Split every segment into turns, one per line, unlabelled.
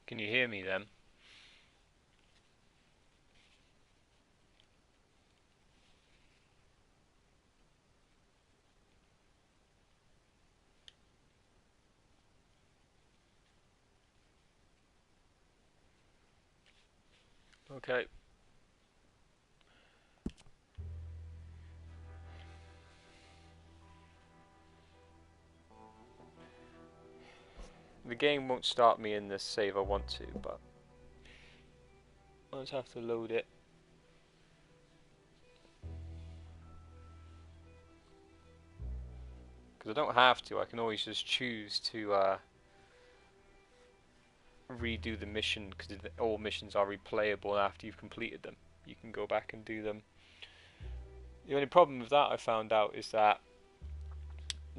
Can you hear me then? Okay. The game won't start me in this save I want to, but I'll just have to load it. Because I don't have to, I can always just choose to redo the mission, because all missions are replayable after you've completed them. You can go back and do them. The only problem with that I found out is that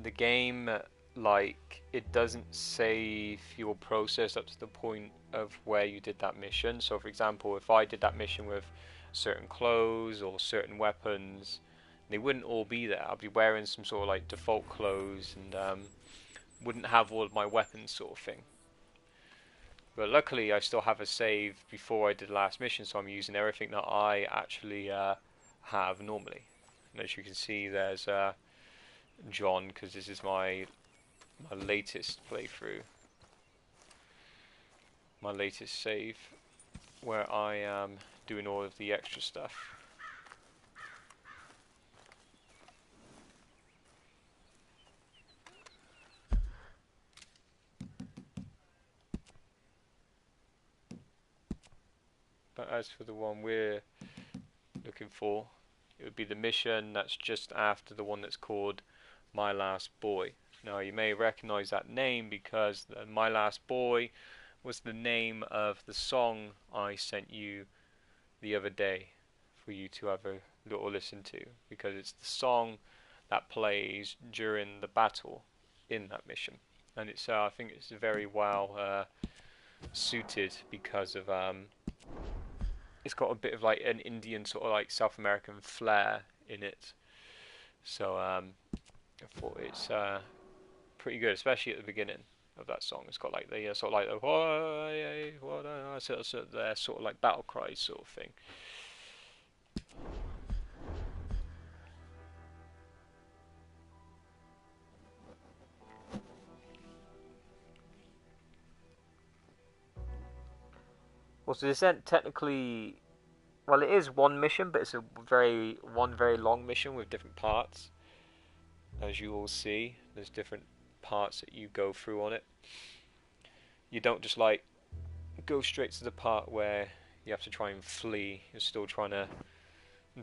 the game, like, it doesn't save your process up to the point of where you did that mission. So for example, if I did that mission with certain clothes or certain weapons, they wouldn't all be there. I'd be wearing some sort of like default clothes and wouldn't have all of my weapons, sort of thing. But luckily I still have a save before I did the last mission, so I'm using everything that I actually have normally. And as you can see, there's John, because this is my latest playthrough, my latest save, where I am doing all of the extra stuff. But as for the one we're looking for, it would be the mission that's just after the one that's called My Last Boy. Now you may recognize that name because My Last Boy was the name of the song I sent you the other day for you to have a little listen to, because it's the song that plays during the battle in that mission, and it's I think it's very well suited because of it's got a bit of like an Indian sort of like South American flair in it. So I thought it's pretty good, especially at the beginning of that song. It's got like the sort of like the sort of like battle cries sort of thing. Well, so this isn't technically, well, it is one mission, but it's a very long mission with different parts. As you all see, there's different parts that you go through on it. You don't just like go straight to the part where you have to try and flee. You're still trying to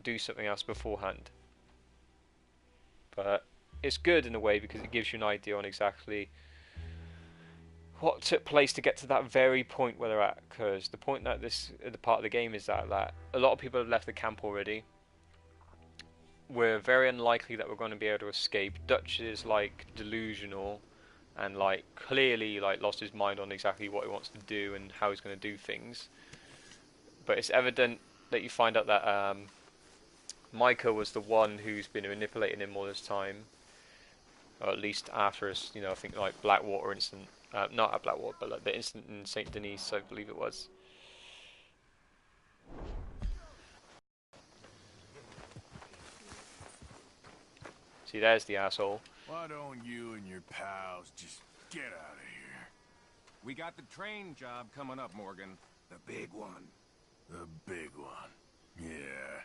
do something else beforehand. But it's good in a way because it gives you an idea on exactly what took place to get to that very point where they're at. Because the point that the part of the game is that a lot of people have left the camp already. We're very unlikely that we're going to be able to escape. Dutch is like delusional and like clearly like lost his mind on exactly what he wants to do and how he's going to do things. But it's evident that you find out that Micah was the one who's been manipulating him all this time, or at least after us. I think like Blackwater incident, not at Blackwater, but like the incident in Saint Denis, I believe it was. See, there's the asshole.
Why don't you and your pals just get out of here?
We got the train job coming up, Morgan.
The big one. The big one. Yeah.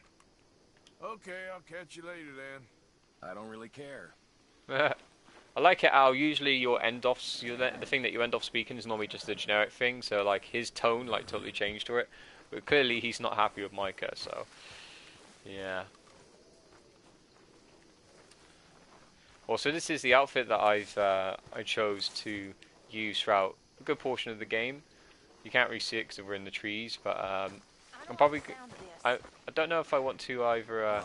Okay, I'll catch you later then.
I don't really care.
I like it how usually your end offs, the thing that you end off speaking is normally just a generic thing, so like his tone like totally changed to it. But clearly he's not happy with Micah, so yeah. Also, this is the outfit that I chose to use throughout a good portion of the game. You can't really see it because we're in the trees, but I'm probably I don't know if I want to either.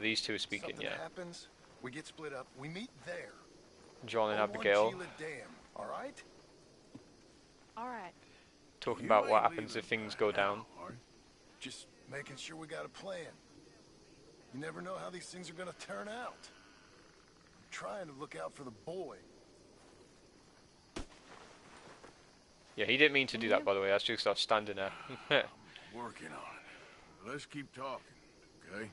These two are speaking, yeah.
Happens, we get split up. We meet there.
John and Abigail.
All right.
All right.
Talking about what happens if things go down.
Just making sure we got a plan. You never know how these things are gonna turn out. I'm trying to look out for the boy.
Yeah, he didn't mean to do that, by the way. That's just us standing there.
Working on it. Let's keep talking, okay?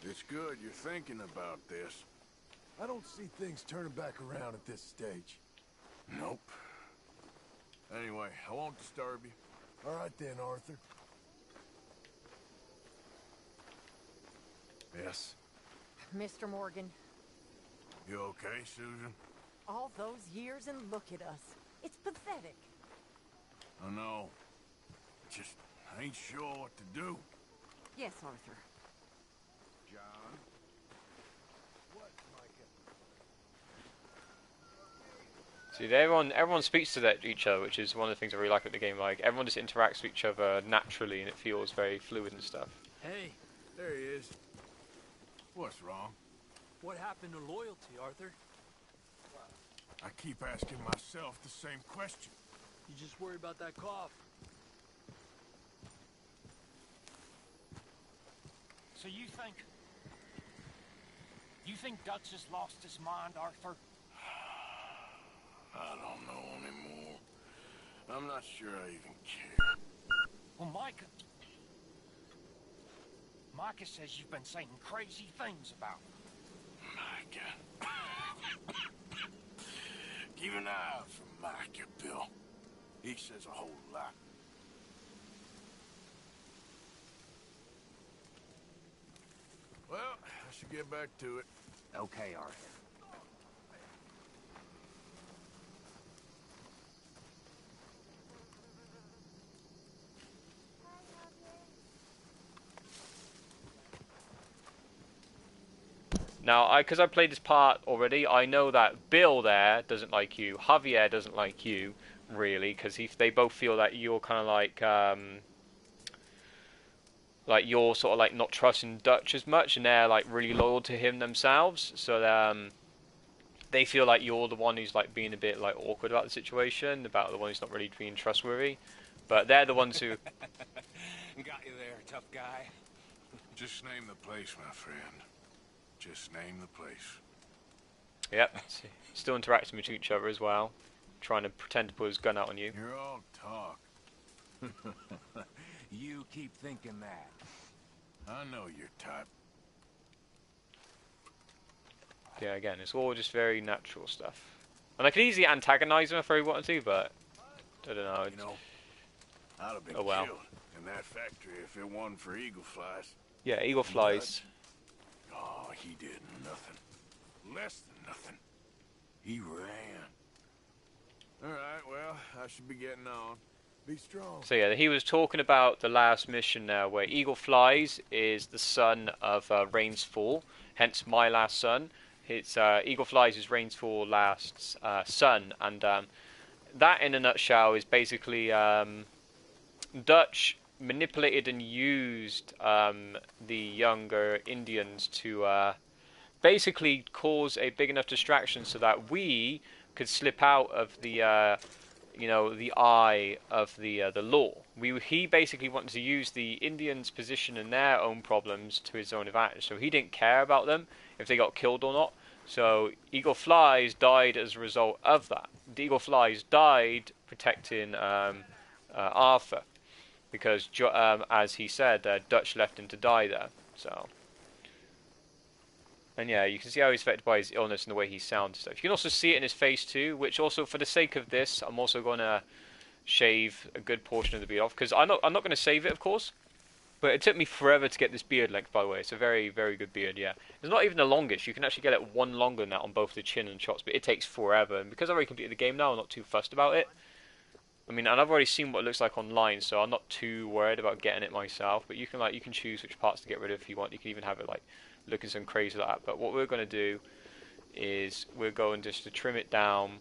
It's good you're thinking about this.
I don't see things turning back around at this stage.
Nope. Anyway, I won't disturb you.
All right then, Arthur.
Yes.
Mr. Morgan,
You okay, Susan?
all those years and look at us. It's pathetic.
I know. Just ain't sure what to do.
Yes, Arthur.
John?
What, Micah?
See, everyone speaks to each other, which is one of the things I really like about the game. Like, everyone just interacts with each other naturally, and it feels very fluid and stuff.
Hey,
There he is. What's wrong?
what happened to loyalty, Arthur?
I keep asking myself the same question.
You just worry about that cough.
So you think Dutch has lost his mind, Arthur?
I don't know anymore. I'm not sure I even care.
Well, Micah says you've been saying crazy things about him.
Micah. Keep an eye out for Micah, Bill. He says a whole lot. Well, I should get back to it.
Okay, Arthur.
Now, because I played this part already, I know that Bill there doesn't like you. Javier doesn't like you, really, because they both feel that you're kind of like you're sort of like not trusting Dutch as much, and they're like really loyal to him themselves. So they feel like you're the one who's like being a bit like awkward about the situation, about the one who's not really being trustworthy. But they're the ones who.
Got you there, tough guy.
Just name the place, my friend. Just name the place.
Yep. Still interacting with each other as well, trying to pretend to pull his gun out on you.
You're all talk.
You keep thinking that.
I know your type.
Yeah, again, it's all just very natural stuff. And I could easily antagonize him if I wanted to, but I don't know.
You know, I'd have been
Oh, well.
killed in that factory if it wasn't for eagle flies.
Yeah, eagle flies.
Oh, he did nothing. Less than nothing. He ran. Alright, well, I should be getting on.
Be strong.
So yeah, he was talking about the last mission now, where Eagle Flies is the son of Rain's Fall, hence my last son. It's Eagle Flies is Rain's Fall last son, and that in a nutshell is basically Dutch manipulated and used the younger Indians to basically cause a big enough distraction so that we could slip out of the the eye of the law. He basically wanted to use the Indians' position and their own problems to his own advantage. So he didn't care about them if they got killed or not. So Eagle Flies died as a result of that. The Eagle Flies died protecting Arthur because, as he said, Dutch left him to die there. So. And yeah, you can see how he's affected by his illness and the way he sounds and stuff. You can also see it in his face too, which also, for the sake of this, I'm also going to shave a good portion of the beard off. Because I'm not going to save it, of course. But it took me forever to get this beard length, by the way. It's a very, very good beard, yeah. It's not even the longest. You can actually get it one longer than that on both the chin and chops. But it takes forever. And because I've already completed the game now, I'm not too fussed about it. I mean, and I've already seen what it looks like online, so I'm not too worried about getting it myself. But you can choose which parts to get rid of if you want. You can even have it like looking some crazy like that. But what we're going to do is we're going just to trim it down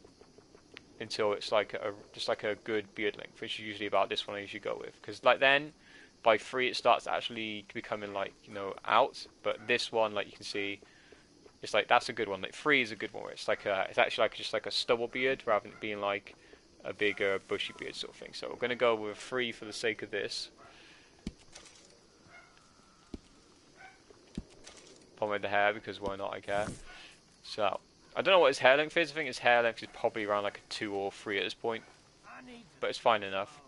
until it's like just like a good beard length, which is usually about this one I usually go with. Because like then, by 3 it starts actually becoming like, out. But this one, like you can see, it's like, that's a good one. Like 3 is a good one where it's like it's actually like just like a stubble beard rather than it being like a bigger bushy beard sort of thing. So we're going to go with 3 for the sake of this. top of the hair because why not, I guess. So, I don't know what his hair length is. I think his hair length is probably around like a 2 or 3 at this point. But it's fine enough.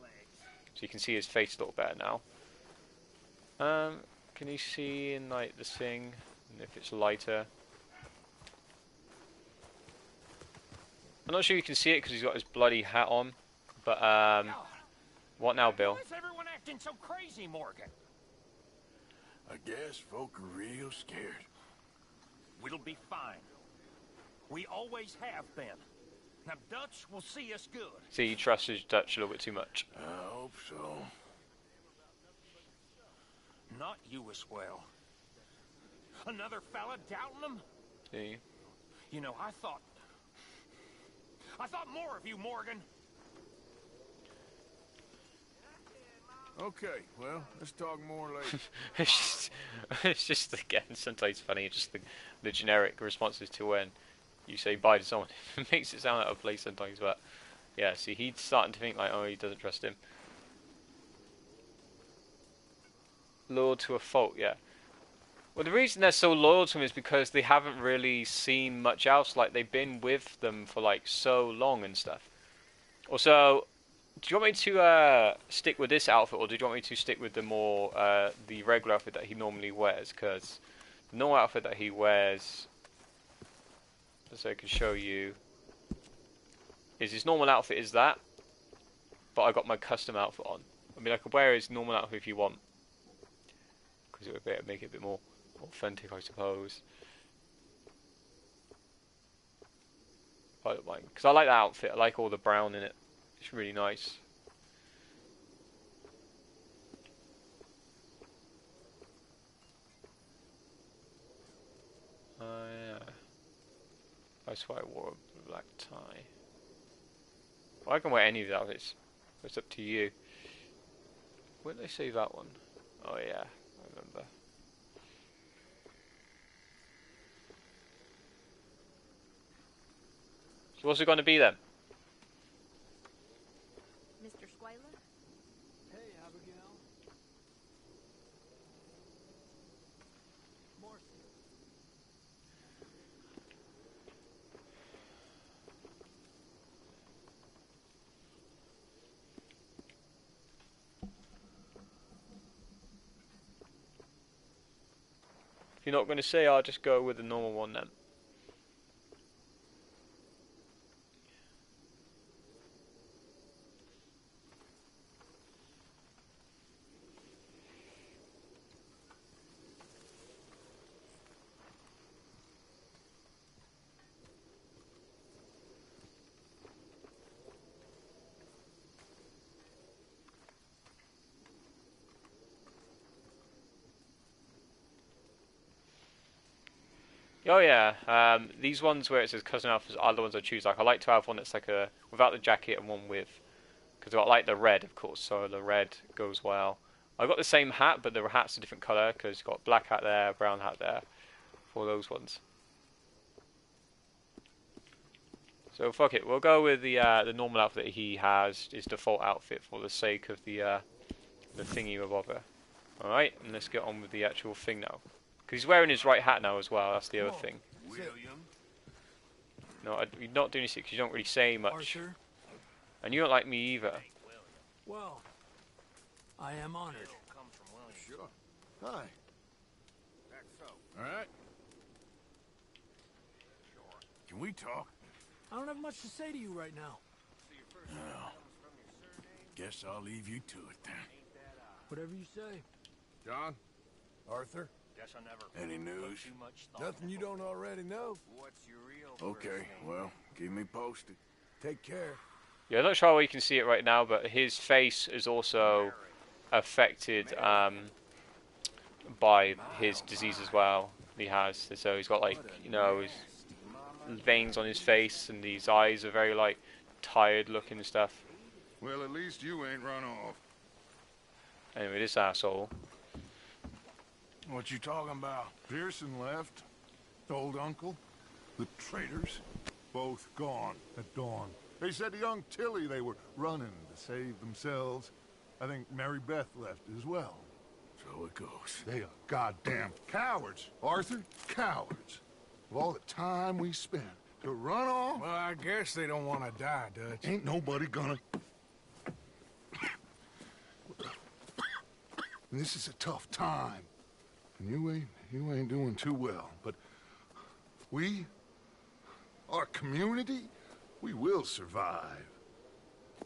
So you can see his face a little better now. Can you see in like the thing, if it's lighter? I'm not sure you can see it because he's got his bloody hat on. But, what now, Bill?
Why is everyone acting so crazy, Morgan?
I guess folk are real scared.
We'll be fine. We always have been. Now Dutch will see us good.
See, you trust his Dutch a little bit too much.
I hope so.
Not you as well. Another fella doubting him?
See?
You know, I thought more of you, Morgan.
Okay, well, let's talk more later.
it's just again, sometimes funny, just the generic responses to when you say bye to someone. It makes it sound out of place sometimes, but yeah, see, he's starting to think like, oh, he doesn't trust him. Loyal to a fault, yeah. Well, the reason they're so loyal to him is because they haven't really seen much else. Like, they've been with them for, like, so long and stuff. Also, do you want me to stick with this outfit, or do you want me to stick with the more, the regular outfit that he normally wears? Because the normal outfit that he wears, so I can show you, is his normal outfit is that, but I got my custom outfit on. I mean, I could wear his normal outfit if you want, because it would make it a bit more authentic, I suppose. I don't mind, because I like that outfit. I like all the brown in it. It's really nice. Yeah. That's why I wore a black tie. Well, I can wear any of the outfits. It's up to you. Where did they say that one? Oh yeah, I remember. So what's it going to be then?
Mr. Squaler?
Hey, Abigail. Marcy.
If you're not going to say, I'll just go with the normal one then. Oh yeah, these ones where it says custom outfits are the ones I choose. Like I like to have one that's like a without the jacket and one with, because I like the red, of course. So the red goes well. I got the same hat, but the hat's a different color because you've got black hat there, brown hat there, for those ones. So fuck it, we'll go with the normal outfit that he has, his default outfit, for the sake of the thingy revolver. All right, and let's get on with the actual thing now. Because he's wearing his right hat now as well, that's the other thing.
William?
No, you're not doing this because you don't really say much.
Arthur?
And you don't like me either.
Well, I am honored.
Sure. Hi. All right. Can we talk?
I don't have much to say to you right now.
No. Guess I'll leave you to it then.
Whatever you say.
John?
Arthur?
Guess I never
Any news?
too much thought.
Nothing you don't already know.
What's your real
Okay, well, keep me posted.
Take care.
Yeah, I'm not sure how you can see it right now, but his face is also affected by his disease as well. He has, so he's got like, you know, his veins on his face, and these eyes are very like tired looking and stuff.
Well, at least you ain't run off.
Anyway, this asshole.
What you talking about?
Pearson left. Old uncle. The traitors. Both gone at dawn. They said to young Tilly they were running to save themselves. I think Mary Beth left as well.
So it goes.
They are goddamn cowards, Arthur. Cowards. Of all the time we spent to run off.
Well, I guess they don't want to die, Dutch.
Ain't nobody gonna... This is a tough time. And you ain't doing too well. But we, our community, we will survive.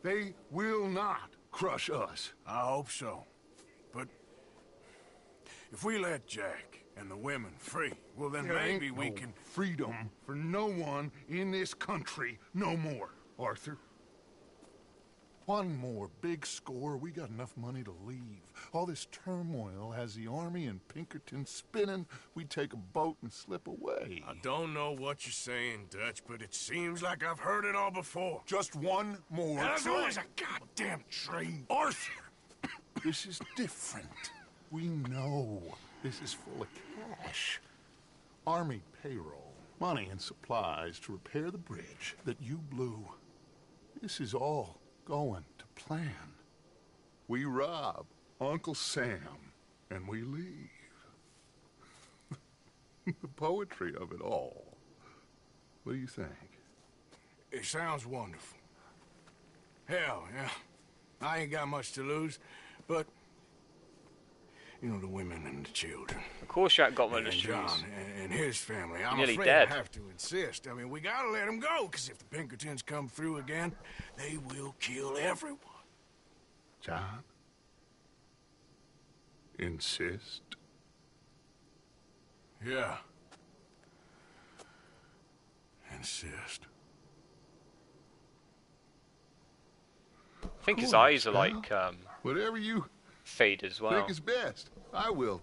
They will not crush us.
I hope so. But if we let Jack and the women free, well then
There
maybe
ain't
we
no
can...
freedom for no one in this country no more, Arthur. One more big score, we got enough money to leave. All this turmoil has the army and Pinkerton spinning. We take a boat and slip away.
I don't know what you're saying, Dutch, but it seems like I've heard it all before.
Just one more
There's
train.
always a goddamn train.
Arthur! This is different. We know this is full of cash. Army payroll, money and supplies to repair the bridge that you blew. This is all going to plan. We rob Uncle Sam and we leave. The poetry of it all. What do you think?
It sounds wonderful. Hell, yeah. I ain't got much to lose, but... You know, the women and the children.
Of course you ain't got much
And
to
John
lose.
and his family. I'm
Nearly
afraid
dead.
I have to insist. I mean, we gotta let them go, because if the Pinkertons come through again, they will kill everyone.
John? Insist?
Yeah. Insist.
I think his
Cool,
eyes are
pal.
like
Whatever you
fade as well.
think is best. I will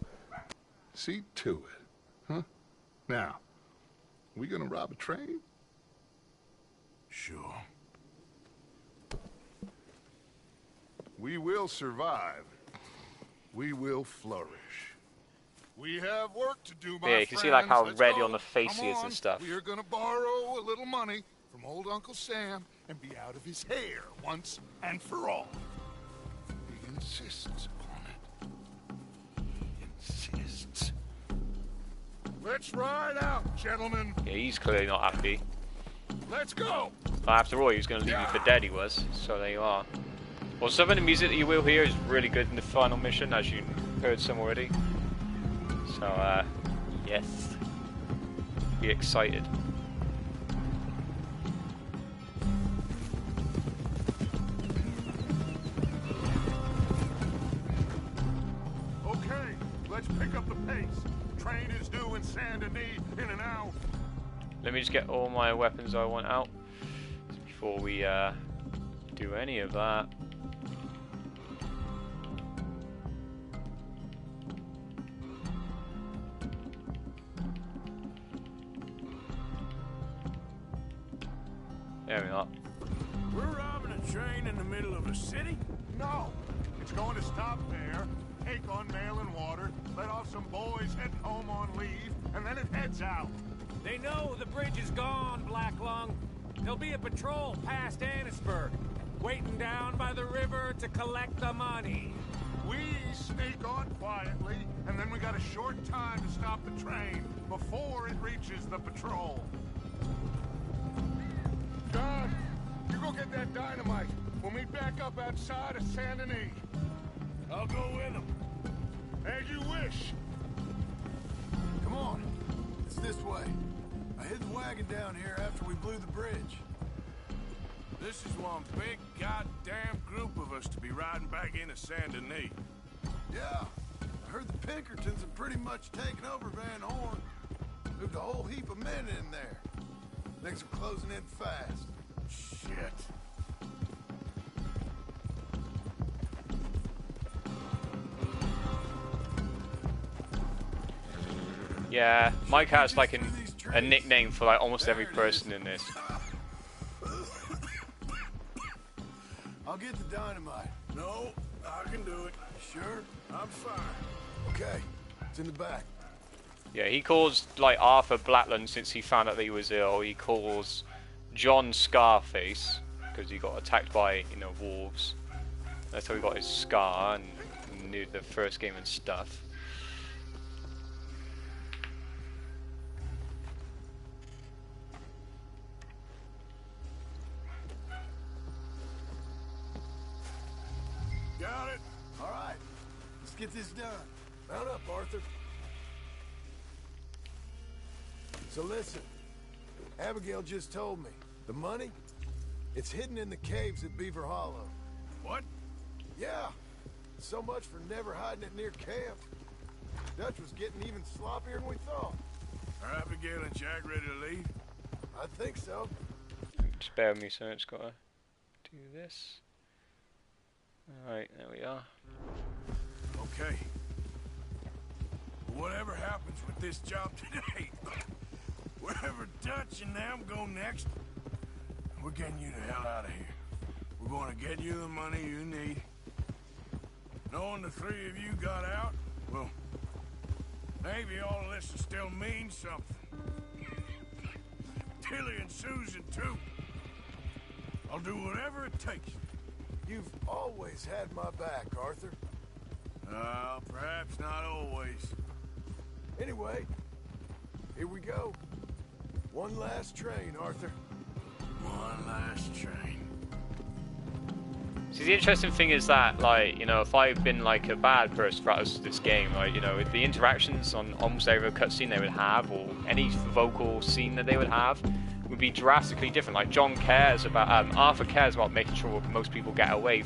see to it. Huh? Now, we gonna rob a train?
Sure.
We will survive. We will flourish. We have work to do, my
Yeah, you can see, like,
friends.
how
Let's
ready
go.
on the face
Come
he is
on.
and stuff.
We are gonna borrow a little money from old Uncle Sam and be out of his hair once and for all. He insists upon it. He insists. Let's ride out, gentlemen.
Yeah, he's clearly not happy.
Let's go.
But after all, he was going to leave you for dead, he was. So there you are. Well, some of the music that you will hear is really good in the final mission, as you heard some already. So, yes. Be excited.
Okay, let's pick up the pace. Train is due in Saint Denis in an hour.
Let me just get all my weapons I want out before we do any of that. There we are.
We're robbing a train in the middle of a city?
No, it's going to stop there, take on mail and water, let off some boys heading home on leave, and then it heads out.
They know the bridge is gone, Black Lung. There'll be a patrol past Annisburg, waiting down by the river to collect the money.
We sneak on quietly, and then we got a short time to stop the train before it reaches the patrol. John, you go get that dynamite. We'll meet back up outside of Saint Denis.
I'll go with them.
As you wish.
Come on. It's this way. I hid the wagon down here after we blew the bridge.
This is one big goddamn group of us to be riding back into Saint Denis.
Yeah. I heard the Pinkertons have pretty much taken over Van Horn. Moved a whole heap of men in there. Things are closing in fast.
Shit.
Yeah, Mike has like a nickname for like almost every person in this.
I'll get the dynamite.
No, I can do it.
Sure?
I'm fine.
Okay. It's in the back.
Yeah, he calls like Arthur Blackland since he found out that he was ill. He calls John Scarface because he got attacked by wolves. That's how he got his scar, and the first game and stuff.
Got it. All right. Let's get this done. Mount up, Arthur. So listen, Abigail just told me. The money? It's hidden in the caves at Beaver Hollow.
What?
Yeah. So much for never hiding it near camp. Dutch was getting even sloppier than we thought.
Are Abigail and Jack ready to leave?
I think so.
Just bear with me, so it's gotta do this. Alright, there we are.
Okay. Whatever happens with this job today, wherever Dutch and them go next, we're getting you the hell out of here. We're going to get you the money you need. Knowing the three of you got out, well, maybe all of this will still mean something. Tilly and Susan, too. I'll do whatever it takes.
You've always had my back, Arthur.
Perhaps not always.
Anyway, here we go. One last train, Arthur.
One last train.
See, the interesting thing is that, like, you know, if I've been like a bad person throughout this game, like, you know, the interactions on almost every cutscene they would have, or any vocal scene that they would have, would be drastically different. Like, Arthur cares about making sure most people get away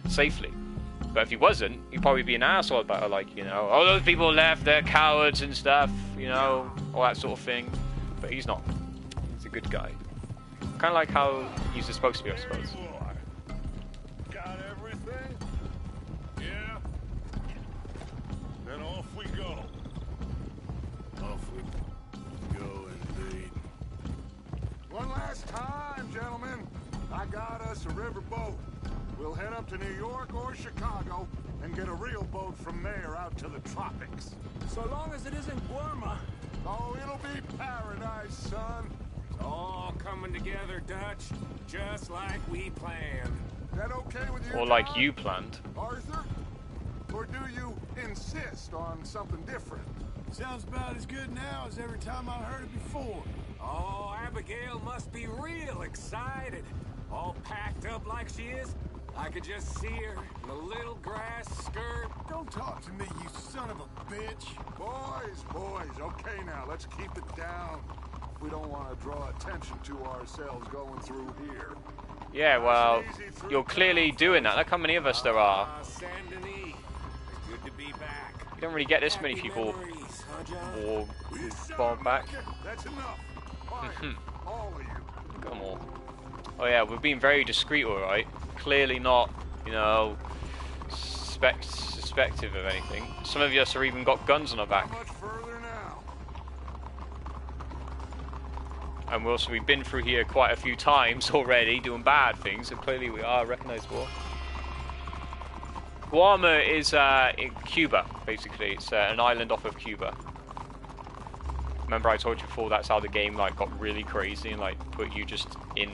safely. But if he wasn't, he'd probably be an asshole about it, like, you know, oh, those people left, they're cowards and stuff, you know, all that sort of thing. But he's not. He's a good guy. Kind of like how he's supposed to be, I suppose.
Got everything? Yeah. Then off we go. Off we go indeed.
One last time, gentlemen. I got us a river boat. We'll head up to New York or Chicago and get a real boat from there out to the tropics.
So long as it isn't Burma.
Oh, it'll be paradise, son.
It's all coming together, Dutch. Just like we planned.
That okay with you,
Or like
John?
you planned.
Arthur? Or do you insist on something different?
Sounds about as good now as every time I heard it before.
Oh, Abigail must be real excited. All packed up like she is. I could just see her in a little grass skirt.
Don't talk to me, you son of a bitch.
Boys, okay now, let's keep it down. We don't want to draw attention to ourselves going through here.
Yeah, well, you're clearly doing that. Look how many of us there are.
Saint Denis. Good to be back.
You don't really get this many people
Memories, huh, John?
or fall back.
That's enough. Fine, all of you.
Come on. Oh yeah, we're being very discreet, alright. Clearly not, you know, suspective of anything. Some of us have even got guns on our back.
How much further now?
And we've been through here quite a few times already, doing bad things, so clearly we are recognizable. Guam is in Cuba, basically. It's an island off of Cuba. Remember I told you before, that's how the game like got really crazy and like put you just in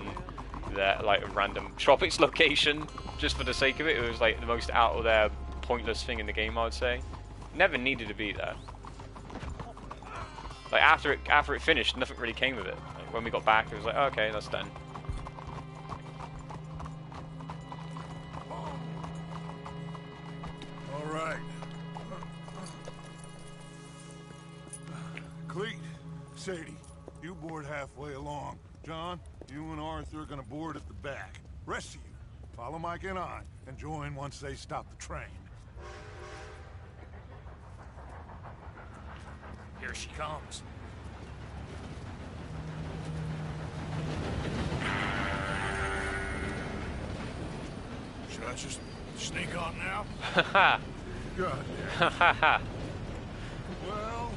there, like a random tropics location just for the sake of it. It was like the most out of there pointless thing in the game, I would say. Never needed to be there. Like after it finished, nothing really came of it. Like, when we got back, it was like, oh, okay, that's done.
All right.
Cleet, Sadie, you board halfway along. John, you and Arthur are gonna board at the back. Rest of you, follow Mike and I, and join once they stop the train.
Here she comes.
Should I just sneak on now?
Haha.
Good.
Haha.
Well,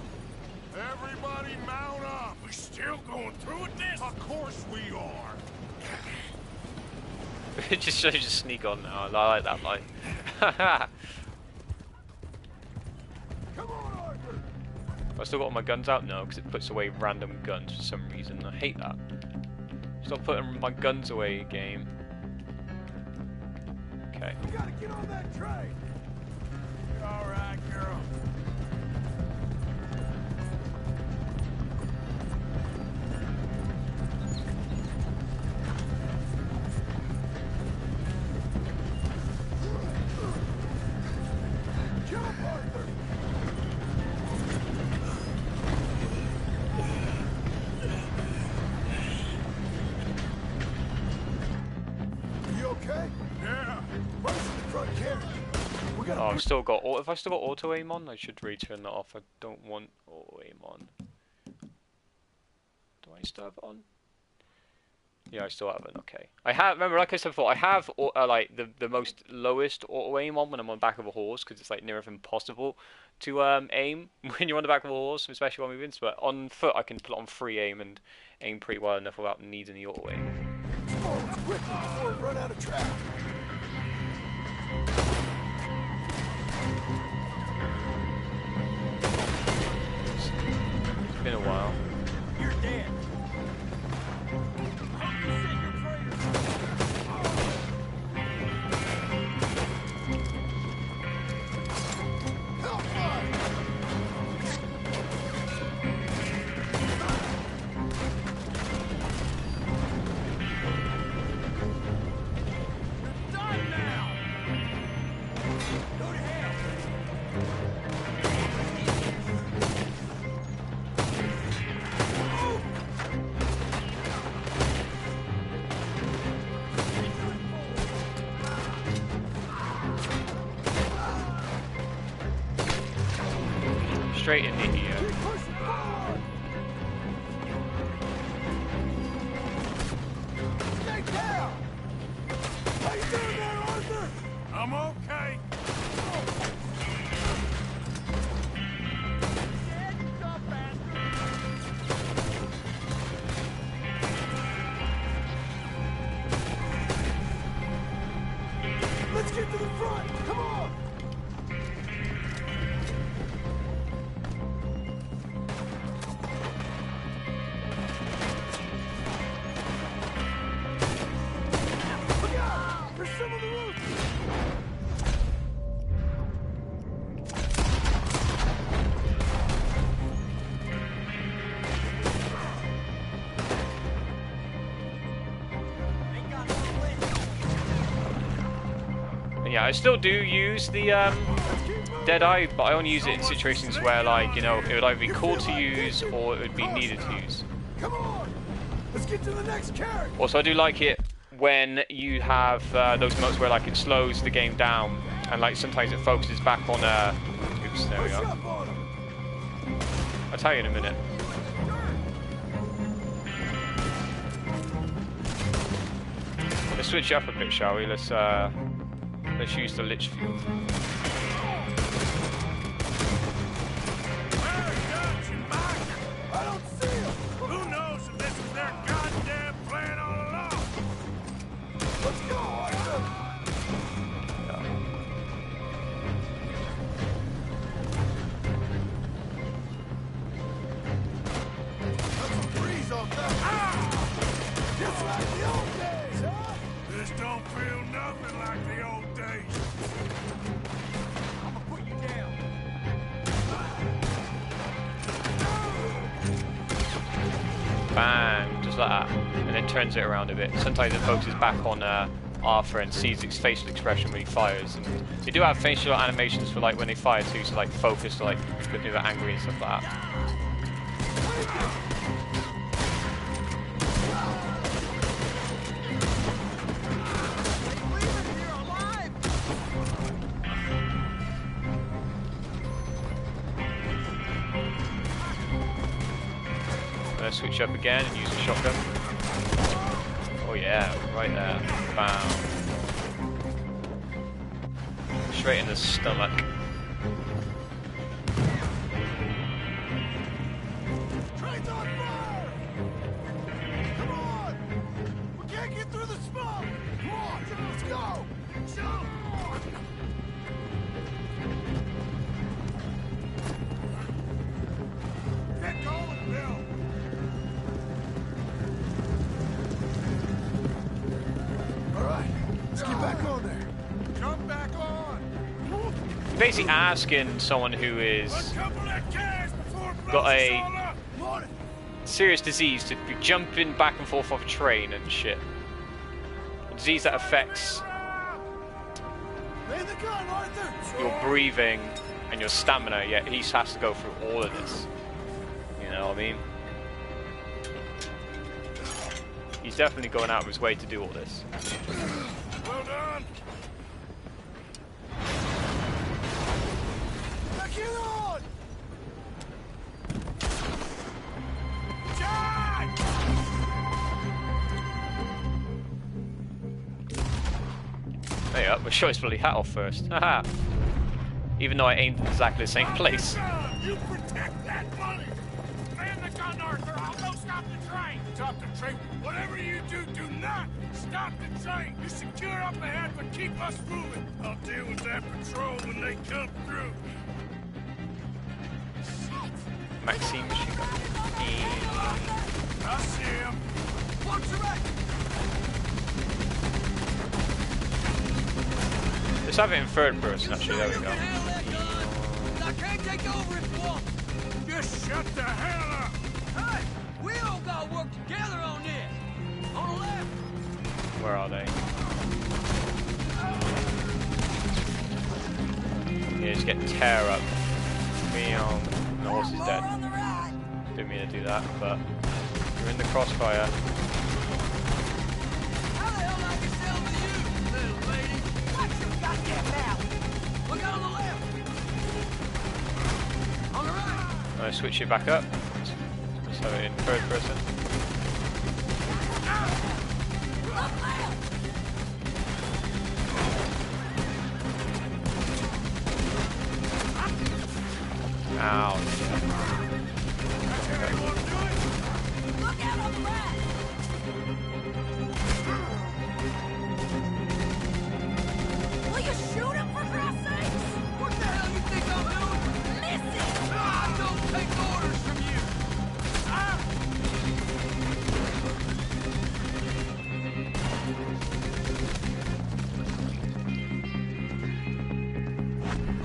everybody mount up.
We still going through with this?
Of course we are.
just sneak on now. I like that line. Haha.
Come on, Arthur.
I still got all my guns out? No, because it puts away random guns for some reason. I hate that. Stop putting my guns away, game. Okay.
We gotta get on that train.
All right, girl.
Jump, Arthur! You okay?
Yeah.
Run to the front carriage. We gotta
Oh, I've still got. If I still got auto aim on, I should really turn that off. I don't want auto aim on. Do I still have it on? Yeah, I still have it. Okay. I have. Remember, like I said before, I have like the most lowest auto aim on when I'm on the back of a horse because it's like near impossible to aim when you're on the back of a horse, especially while moving. But on foot, I can put it on free aim and aim pretty well enough without needing the auto aim.
Oh, quickly before we run out of track.
It's been a while.
You're dead.
Straight in the ear.
Stay down! How you doing there, Arthur?
I'm okay.
Let's get to the front! Come on! Look out! There's some on the roof!
And yeah, I still do use the Deadeye, but I only use it in situations where, like, you know, it would either be cool to use or it would be needed to use.
Come on! Let's get to the next carriage!
Also, I do like it when you have those moments where, like, it slows the game down and, like, sometimes it focuses back on. Oops, there we
Push
go.
up on 'em.
I'll tell you in a minute. Let's switch up a bit, shall we? Let's use the Lich Field.
Where's Dutch and Mike?
I don't see him!
Who knows if this was their goddamn plan all along?
Let's go, Arthur! Let's freeze off that! Just like the old days, huh?
This don't feel nothing like the old days.
I'm gonna put you down.
Bang, just like that. And then turns it around a bit. Sometimes it focuses back on Arthur and sees its facial expression when he fires. And they do have facial animations for, like, when they fire too, so, like, focus, like, looking at angry and stuff like that. Let's switch up again and use the shotgun. Oh yeah, right there. Bam. Straight in the stomach.
Train's on fire! Come on! We can't get through the smoke! Come on, let's go! Jump!
Get going, Bill.
All right, let's get back on there.
Jump back on.
basically asking someone who is
Couple that cash before it
got
blows us
a
all up. Morning.
serious disease to be jumping back and forth off a train and shit. A disease that affects
Lay the gun, Arthur.
your breathing and your stamina, yet he has to go through all of this. You know what I mean? He's definitely going out of his way to do all this.
Well done. Now get on. John!
There you go, but show his bloody hat off first. Haha. Even though I aimed in exactly the same place.
John, you protect that money. Man the gun, Arthur. I'll go stop the train. Stop the train. Whatever you do, do not stop the train. You secure up ahead, but keep us moving. I'll deal with that patrol when they come through.
Maxine machine gun.
I see him. Watch your right.
Let's have it in third person actually, there we go.
I can't take over if you want.
Just shut the hell up.
Hey, we all got to work together on this. On the left.
Where are they? Yeah, just get tear up. Meow. The horse is dead. Didn't mean to do that, but you're in the crossfire.
How the hell I can sell with you, little lady?
Watch your goddamn mouth!
Look out on the left. On the right.
I'm gonna switch it back up. Let's have it in third person. Ow.
Look out on the right! Will you shoot him for Christ's sakes?
What the hell you think I'm doing?
Miss it!
I don't take orders from you.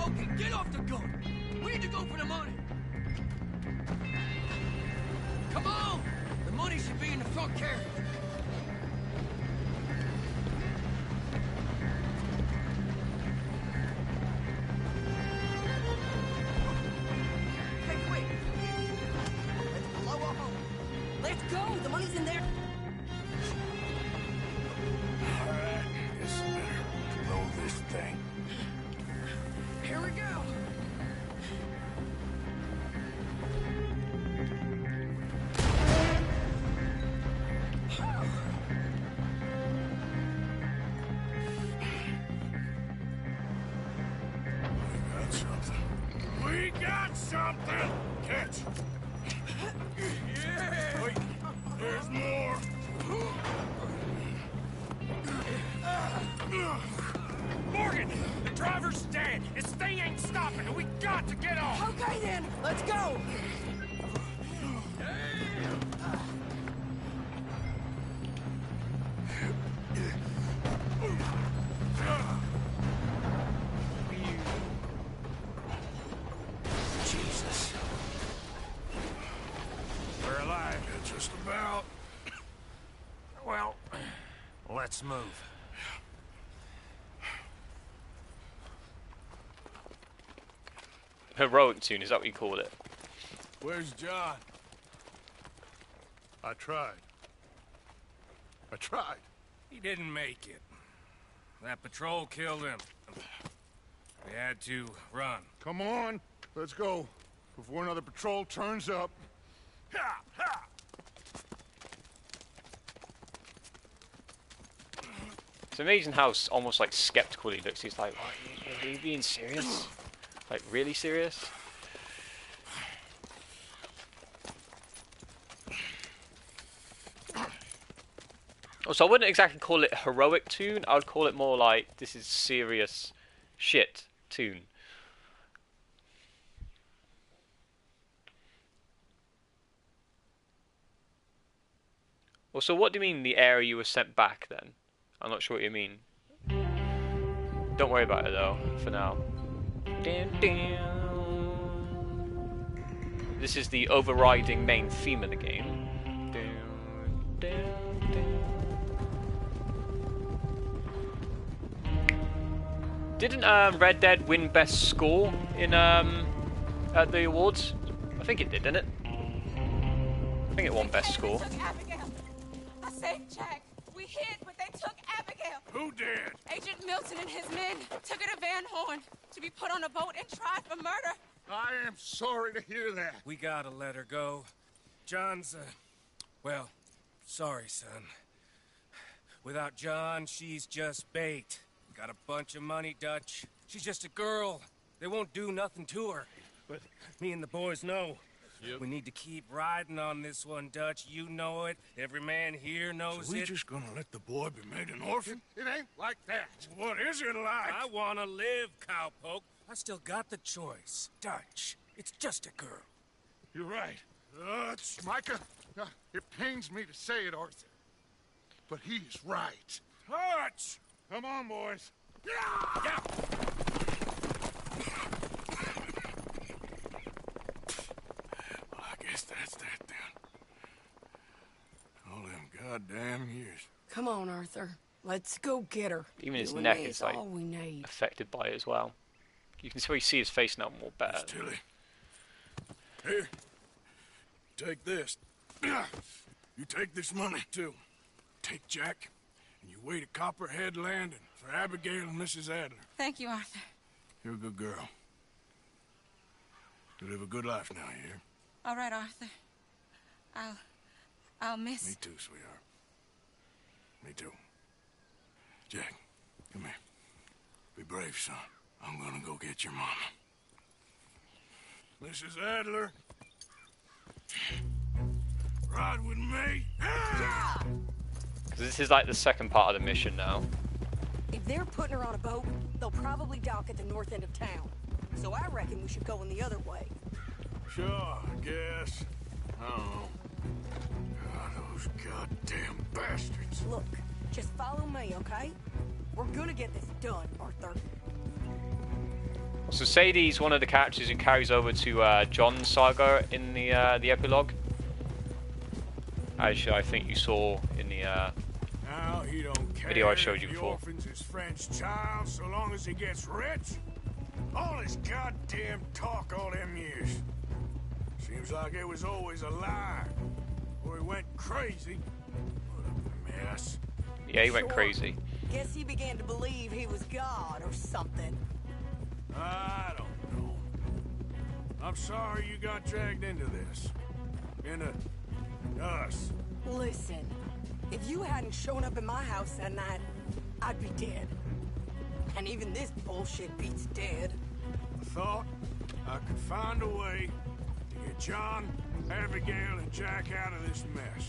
Okay, get off the gun. We need to go for the money. Come on! The money should be in the front carriage.
Hey, quick! Let's blow a hole. Let's go! The money's in there.
All right, guess I better blow this thing.
Here we go.
We got something. We got something. Catch. Yeah. Wait, there's more.
Morgan, the driver's dead. This thing ain't stopping, and we got to get off.
Okay then, let's go!
Jesus.
We're alive.
Yeah, just about.
Well, let's move.
Heroic tune, is that what you called it?
Where's John?
I tried. I tried.
He didn't make it. That patrol killed him. We had to run.
Come on, let's go. Before another patrol turns up.
Ha! Ha!
It's amazing how almost like skeptical he looks. He's like, "What, are you being serious? Like, really serious?" Oh, so I wouldn't exactly call it heroic tune. I would call it more like, this is serious shit tune. Well, so what do you mean the area you were sent back then? I'm not sure what you mean. Don't worry about it though, for now. Dun, dun. This is the overriding main theme of the game. Dun, dun, dun. Didn't Red Dead win Best Score in at the awards? I think it did, didn't it? I think it won Best Score.
They took Abigail. I saved Jack. We hid, but they took Abigail.
Who did?
Agent Milton and his men took her to Van Horn to be put on a boat and tried for murder.
I am sorry to hear that.
We gotta let her go. John's, well, sorry, son. Without John, she's just bait. Got a bunch of money, Dutch. She's just a girl. They won't do nothing to her. But me and the boys know.
Yep.
We need to keep riding on this one, Dutch. You know it. Every man here knows
So we
it.
just gonna let the boy be made an orphan?
It ain't like that.
What is it like?
I wanna live, cowpoke. I still got the choice. Dutch, it's just a girl.
You're right. Dutch.
Micah, it pains me to say it, Arthur, but he's right.
Dutch!
Come on, boys.
Yeah! Well, I guess that's that then. All them goddamn years.
Come on, Arthur. Let's go get her.
Even his
You and
neck
me
is like
all we need.
affected by it as well. You can see his face now more better.
Miss Tilly. Here. Take this. You take this money, too. Take Jack, and you wait at Copperhead Landing for Abigail and Mrs. Adler.
Thank you, Arthur.
You're a good girl. You live a good life now, you hear?
All right, Arthur. I'll miss.
Me too, sweetheart. Me too. Jack, come here. Be brave, son. I'm gonna go get your mama. Mrs. Adler. Ride with me.
Yeah!
This is like the second part of the mission now.
If they're putting her on a boat, they'll probably dock at the north end of town. So I reckon we should go in the other way.
Sure, I guess. I don't know. God, those goddamn bastards.
Look, just follow me, okay? We're gonna get this done, Arthur.
So Sadie's one of the characters who carries over to John's saga in the epilogue. As I think you saw in the
Now he don't care
video I showed you
if the
before.
orphan's his French child, so long as he gets rich. All his goddamn talk all them years. Seems like it was always a lie. Or he went crazy. What a mess.
Yeah, he went
Sure.
crazy.
Guess he began to believe he was God or something.
I don't know. I'm sorry you got dragged into this. Into us.
Listen, if you hadn't shown up in my house that night, I'd be dead. And even this bullshit beats dead.
I thought I could find a way to get John, Abigail, and Jack out of this mess.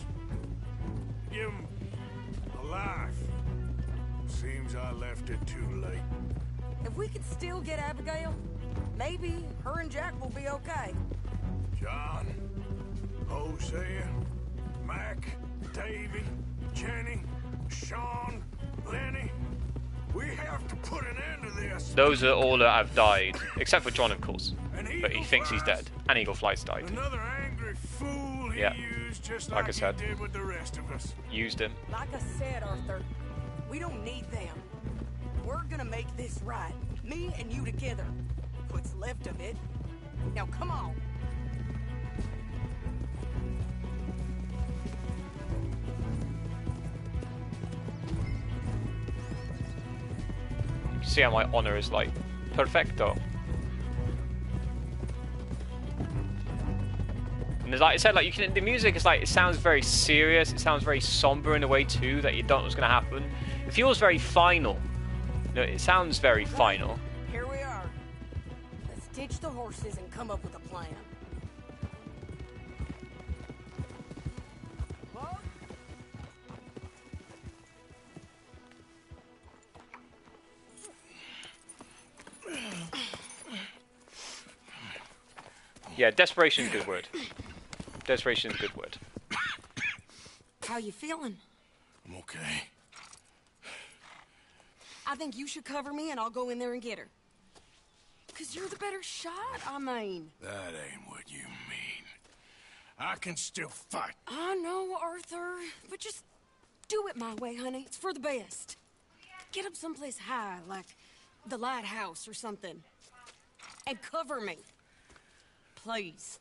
To give them a life. Seems I left it too late.
If we could still get Abigail, maybe her and Jack will be okay.
John, Hosea, Mac, Davy, Jenny, Sean, Lenny. We have to put an end to this.
Those are all that have died, except for John, of course.
And
But he thinks he's dead. And Eagle Flies died.
Another angry fool he
Yeah.
used just
Like I
like
said.
he did with the rest of us.
Used him.
Like I said, Arthur, we don't need them. We're gonna make this right. Me and you together. What's left of it. Now come on.
You see how my honor is like perfecto. And there's, like I said, like you can, the music is like, it sounds very serious, it sounds very somber in a way too, that you don't know what's gonna happen. It feels very final. No, it sounds very final.
Here we are. Let's ditch the horses and come up with a plan. Well,
Yeah, desperation is a good word. Desperation is a good word.
how you feeling?
I'm okay.
I think you should cover me and I'll go in there and get her. 'cause you're the better shot, I mean.
That ain't what you mean. I can still fight.
I know, Arthur, but just do it my way, honey. It's for the best. Get up someplace high, like the lighthouse or something. And cover me. Please.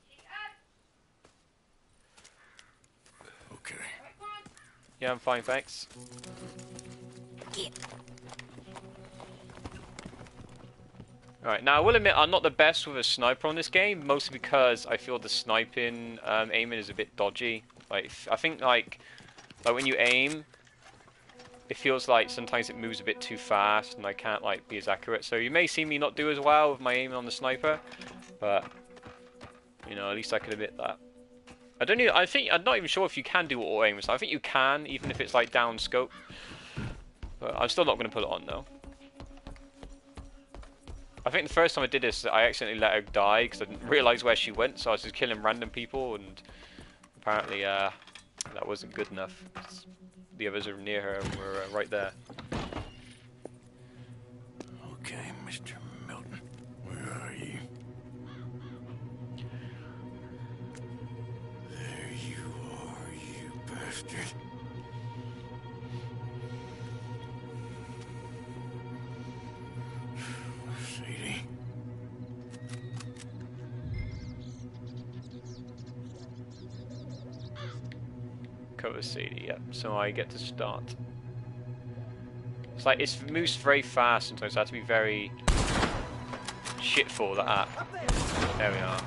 Okay.
Yeah, I'm fine, thanks.
Get.
Alright, now I will admit I'm not the best with a sniper on this game, mostly because I feel the sniping aiming is a bit dodgy. Like, I think like when you aim, it feels like sometimes it moves a bit too fast and I can't like be as accurate. So you may see me not do as well with my aiming on the sniper, but you know, at least I could admit that. I'm not even sure if you can do auto aim, so I think you can, even if it's like down scope. But I'm still not going to put it on though. I think the first time I did this, I accidentally let her die because I didn't realise where she went, so I was just killing random people, and apparently that wasn't good enough. The others are near her and were right there.
Okay, Mr. Milton, where are you? There you are, you bastard. Sadie.
Cover Sadie, yeah. So I get to start. It's like it moves very fast sometimes, so I have to be very shitful at that. There we are.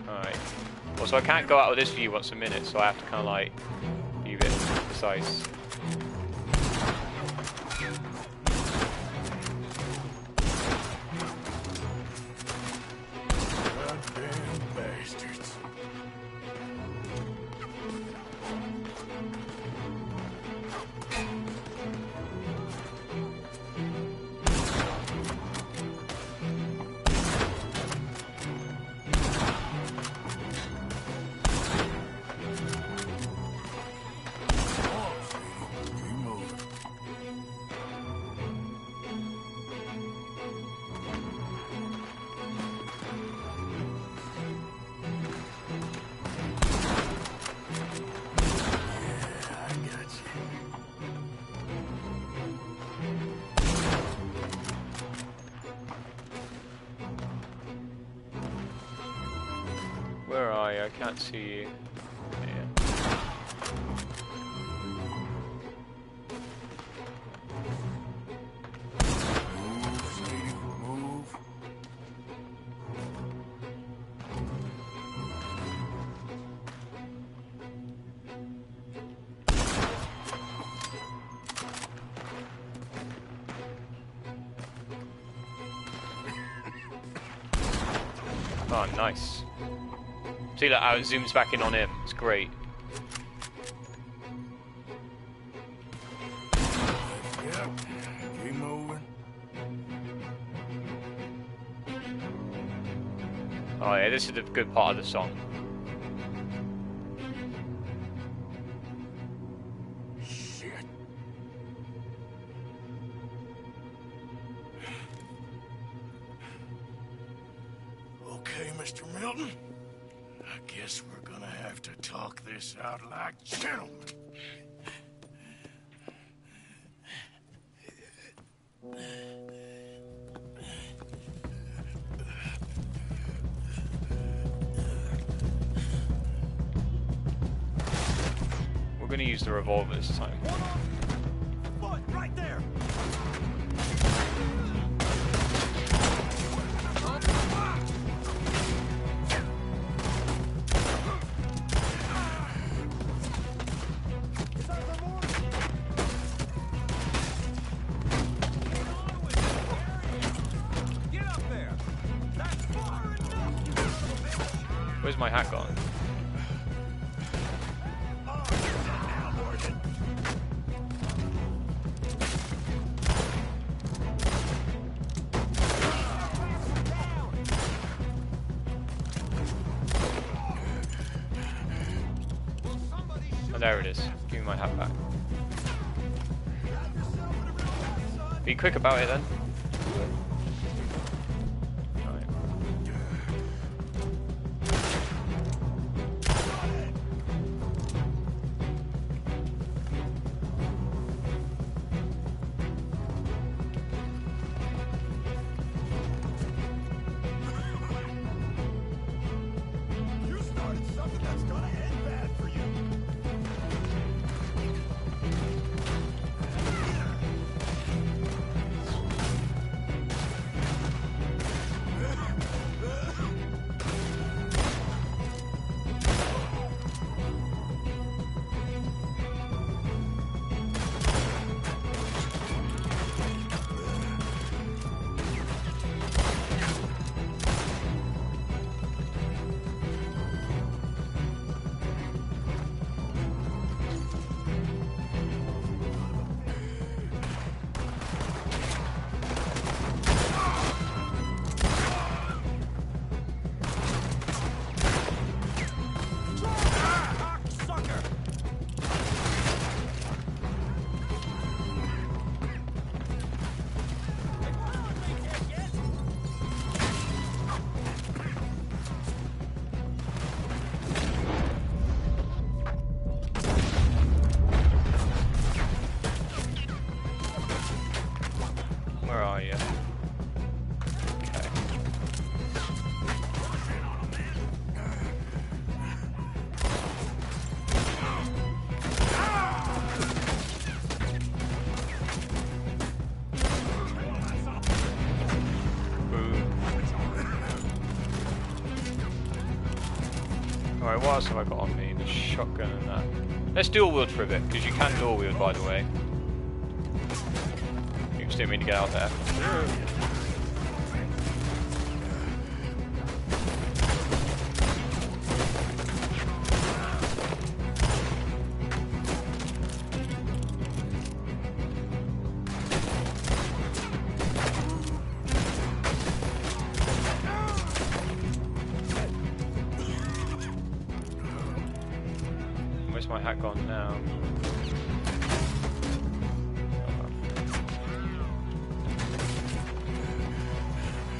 Alright. Well, so I can't go out of this view once a minute, so I have to kind of like be a bit precise.
Goddamn bastards.
Where are you? I can't see you. Yeah.
Move.
Oh, nice. See that how it zooms back in on him. It's great.
Yep. Keep moving.
Oh yeah, this is the good part of the song.
Shit. Okay, Mr. Milton. I guess we're gonna have to talk this out like gentlemen.
We're gonna use the revolver this time.
Foot, right there! Get up there! That's far enough!
Where's my hat gone? Oh, there it is. Give me my hat back. Be quick about it then. Right.
You started something that's gonna end bad for you.
Where are you? Okay. Alright, what else have I got on me? The shotgun and that. Let's dual wield for a bit, because you can dual wield, by the way. You just didn't mean to get out there. Where's my hat gone now?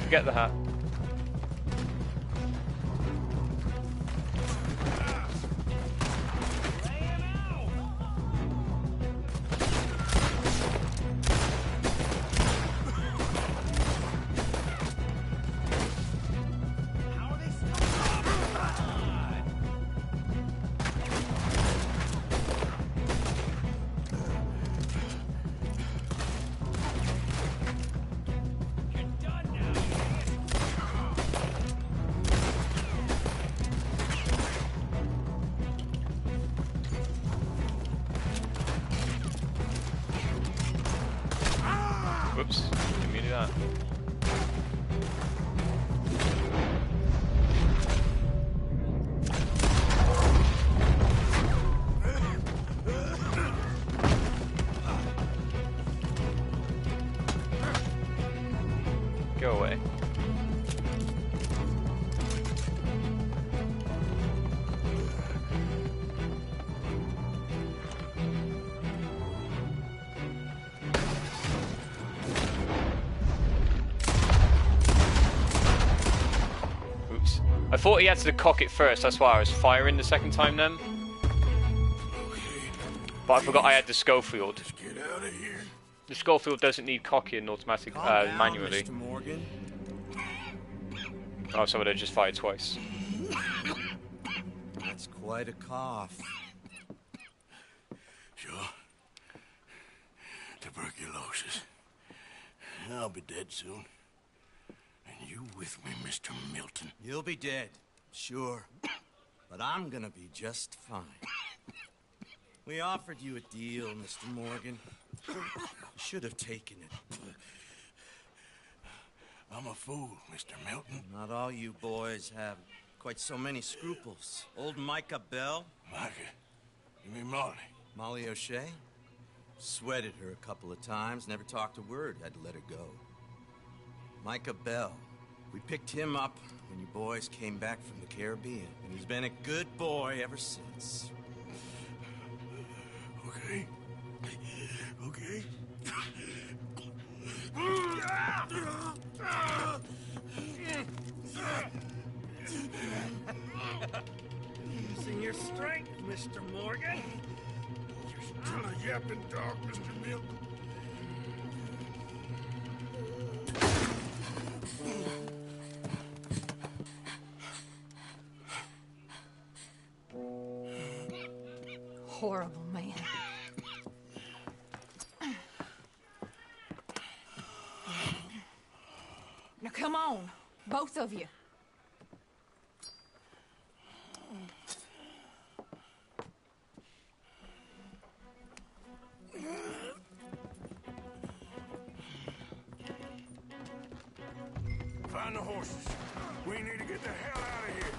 Forget the hat. Whoops, didn't mean to do that. Go away. Oops. I thought he had to cock it first, that's why I was firing the second time then. But I forgot I had the Schofield.
Just get out of here.
The Schofield doesn't need cocking automatic manually.
Mr. Morgan.
Oh, so I would have just fired twice.
That's quite a cough.
Sure. Tuberculosis. I'll be dead soon. And you with me, Mr. Milton.
You'll be dead, sure. But I'm gonna be just fine. We offered you a deal, Mr. Morgan. You should have taken it.
I'm a fool, Mr. Milton.
Not all you boys have quite so many scruples. Old Micah Bell.
Micah? You mean Molly?
Molly O'Shea. Sweated her a couple of times, never talked a word, had to let her go. Micah Bell. We picked him up when you boys came back from the Caribbean, and he's been a good boy ever since.
Okay. Okay. Mr. Morgan. You're still a yapping dog, Mr. Milk.
Horrible man. Now come on, both of you.
Find the horses. We need to get the hell out of here.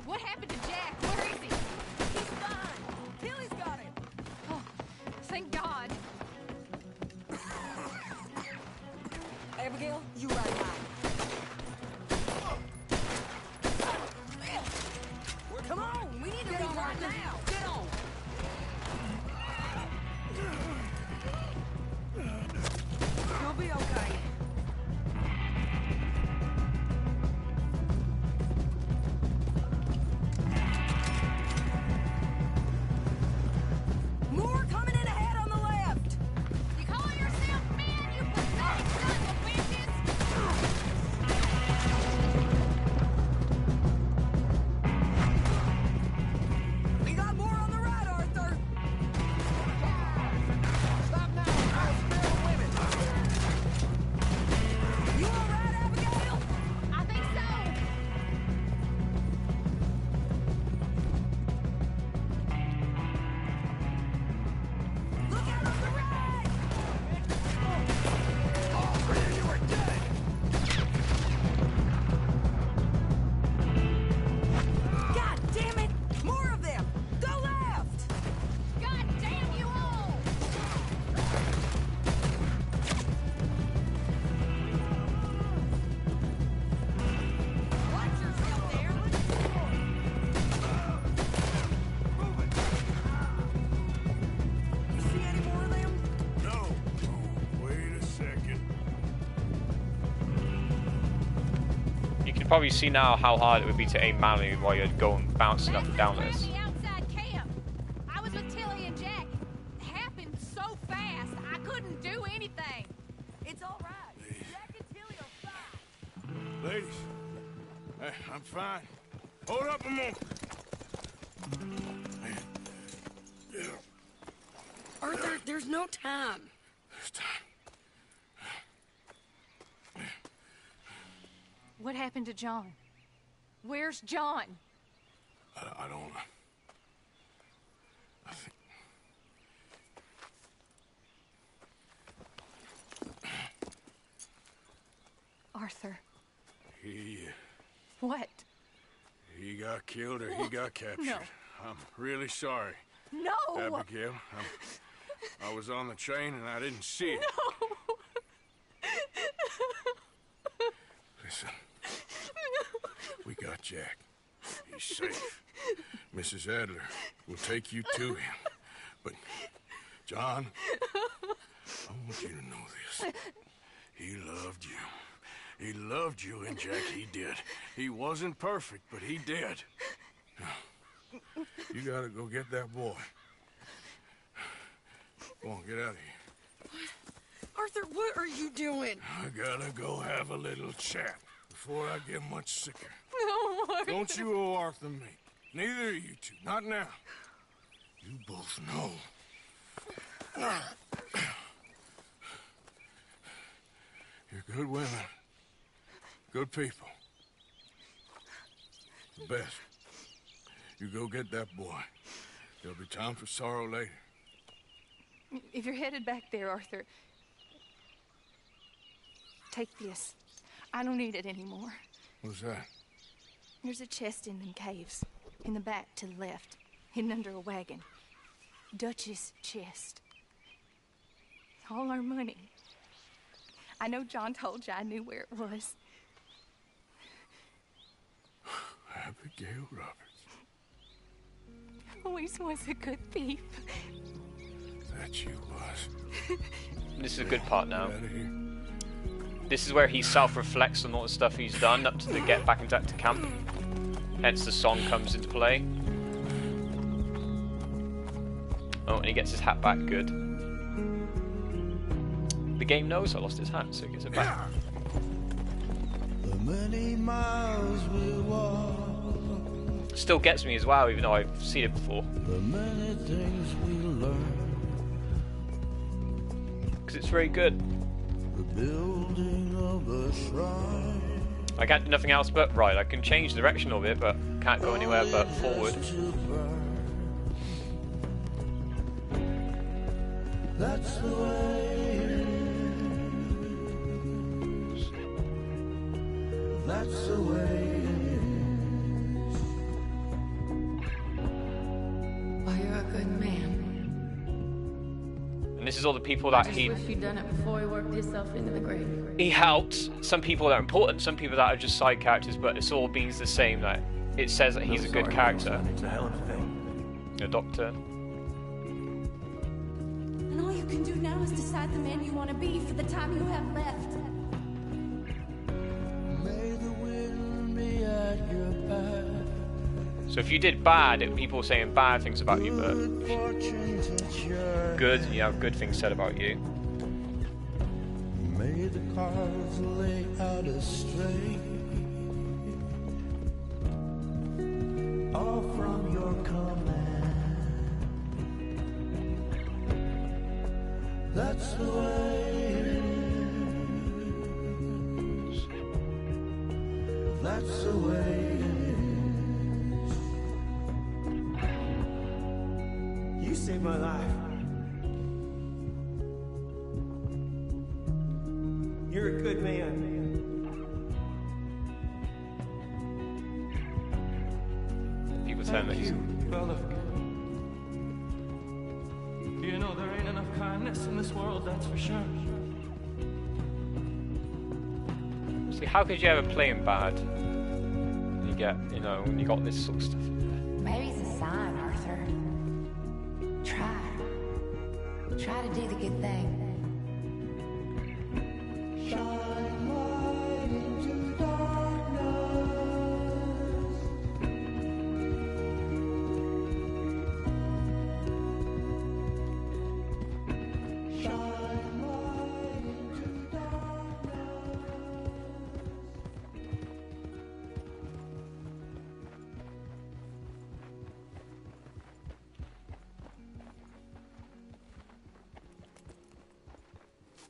What happened to Jack? Where is he?
He's fine. Tilly's got him.
Oh, thank God.
Abigail, you ride mine. Come on, we need to leave right now. Get on. You'll be okay. More coming in ahead on the left.
You call yourself men, you pathetic sons of bitches?
We got more on the right, Arthur.
Stop now! I'll spare the women!
You all right, Abigail?
I think so.
Look out on the right!
All three of you are dead!
God damn it! More of them! Go left!
God damn you all!
Watch yourself there! You see any more of them?
No. Oh, wait a second.
You can probably see now how hard it would be to aim manually while you're going bouncing up and down
That's
this.
the outside camp. I was with Tilly and Jack. It happened so fast, I couldn't do anything.
It's all right. Jack and Tilly are fine.
Ladies, I'm fine. Hold up a moment.
Arthur, there's no time.
This time.
What happened to John? Where's John?
I don't know. I think...
Arthur.
He got killed or he got captured.
No.
I'm really sorry,
No!
Abigail. I was on the train and I didn't see it.
No!
Listen, we got Jack. He's safe. Mrs. Adler will take you to him. But, John, I want you to know this. He loved you. He loved you, and Jack, he did. He wasn't perfect, but he did. Now, you gotta go get that boy. Go on, get out of here.
Arthur, what are you doing?
I gotta go have a little chat before I get much sicker.
No, Arthur.
Don't you owe Arthur me. Neither of you two. Not now. You both know. You're good women. Good people. The best. You go get that boy. There'll be time for sorrow later.
If you're headed back there, Arthur, take this. I don't need it anymore.
What's that?
There's a chest in them caves. In the back to the left. Hidden under a wagon. Dutch's chest. All our money. I know John told you I knew where it was.
Abigail Roberts.
Always was a good thief.
That you was.
This is a good part now.
Get out of here.
This is where he self-reflects on all the stuff he's done up to the get back into camp. Hence the song comes into play. and he gets his hat back. Good. The game knows I lost his hat, so he gets it back. Still gets me as well, even though I've seen it before. Because it's very good. I can't do nothing else but right. I can change the direction of it, but can't go anywhere but forward.
That's the way it is. That's the way it is.
Well, you're a good man.
And this is all the people that
I just wish you'd done it before he worked himself into the grave.
He helped. Some people that are important, some people that are just side characters, but it's all means the same. That it says that he's a good character.
It's a hell of a thing.
A doctor.
And all you can do now is decide the man you want to be for the time you have left.
May the wind be at your back.
So if you did bad, it people saying bad things about you, but good, you have good things said about you.
May the cards lay out astray. All from your command. That's the way it is. That's the way it is.
You saved my life. You're a good man.
People saying that he's...
Fella. You know there ain't enough kindness in this world, that's for sure.
See, how could you ever play him bad? And you get, you know, when you got this sort of stuff in there.
Maybe it's a sign, Arthur. Try. Try to do the good thing.
Shine light into darkness. Shine light into darkness.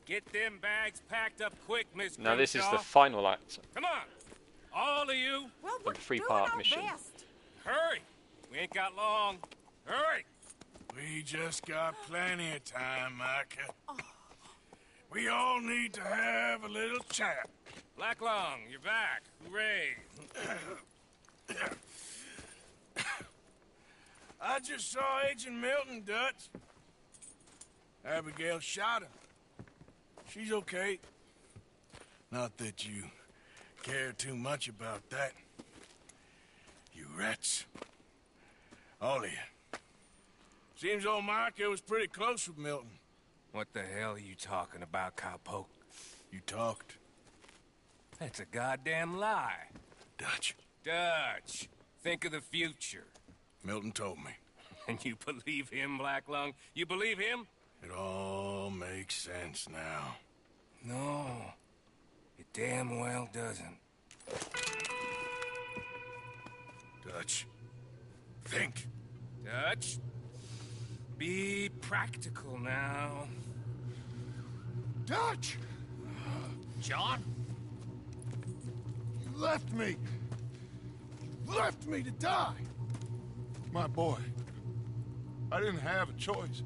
Get them bags packed up quick, Miss
Now this is the
Grimshaw.
final act
Come on, all of you.
Well,
of the three-part mission.
Hurry. We ain't got long. Hurry.
We just got plenty of time, Micah. We all need to have a little chat.
Black Lung, you're back. Hooray.
I just saw Agent Milton, Dutch. Abigail shot him. She's okay. Not that you care too much about that. You rats. All of you. Seems old Micah was pretty close with Milton.
What the hell are you talking about, cowpoke?
You talked.
That's a goddamn lie.
Dutch.
Dutch, think of the future.
Milton told me.
And you believe him, Black Lung? You believe him?
It all makes sense now.
No, it damn well doesn't.
Dutch. Think.
Dutch, be practical now.
Dutch!
John?
You left me. You left me to die.
My boy, I didn't have a choice.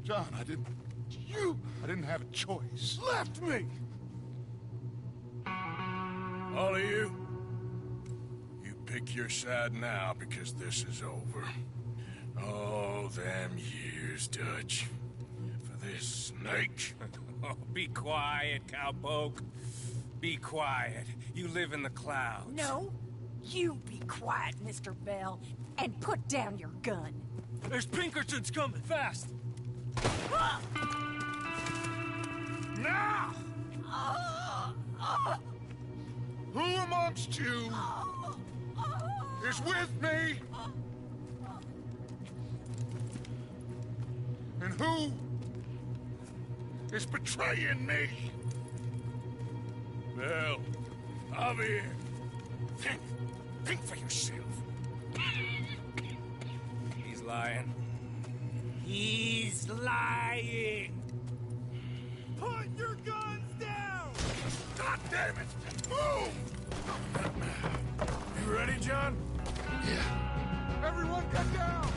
John, I didn't have a choice.
Left me!
All of you, you pick your side now because this is over. All them years, Dutch, for this snake.
Oh, be quiet, cowpoke. Be quiet. You live in the clouds.
No, you be quiet, Mr. Bell, and put down your gun.
There's Pinkertons coming, fast!
Now!
Who amongst you is with me?
Who is betraying me? Well, Javier, think for yourself.
He's lying. He's lying!
Put your guns down! God damn it! Move! You ready, John? Yeah. Everyone get down!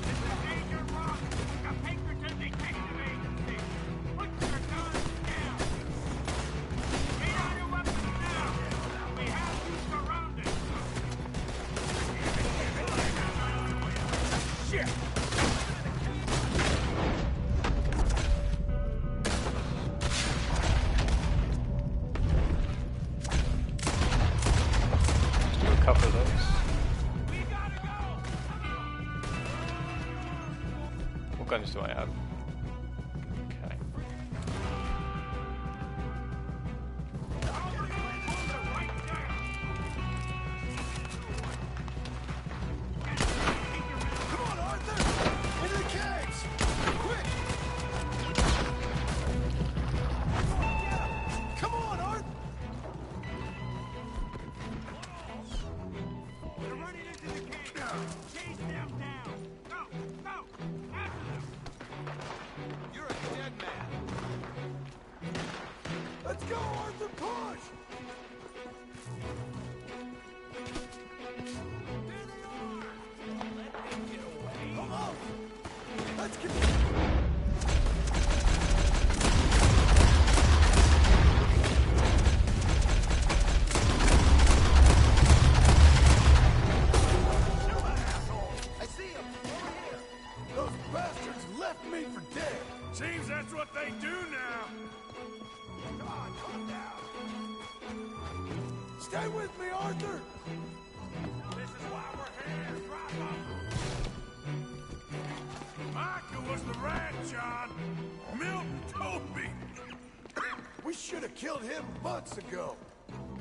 This is Agent Rock, the Pinkerton Detective Agency. Put your guns down. Get on your weapons now. We have you surrounded.
Shit!
Do a couple of those. What guns do I have? Okay.
Come on, Arthur! Into the caves! Quick! Come on, Arthur!
They're running into the cave. Chase them down. Go, go. After them.
You're a dead man. Let's go, Arthur, push!
There they are. Let them get away.
Come on! Let's get... I see him! Over here! Those bastards left me for dead! Seems that's what they do now! Come on, calm down! Stay with me, Arthur!
This is why we're here. Drop them.
Micah was the rat, John! Milton told me! We should have killed him months ago!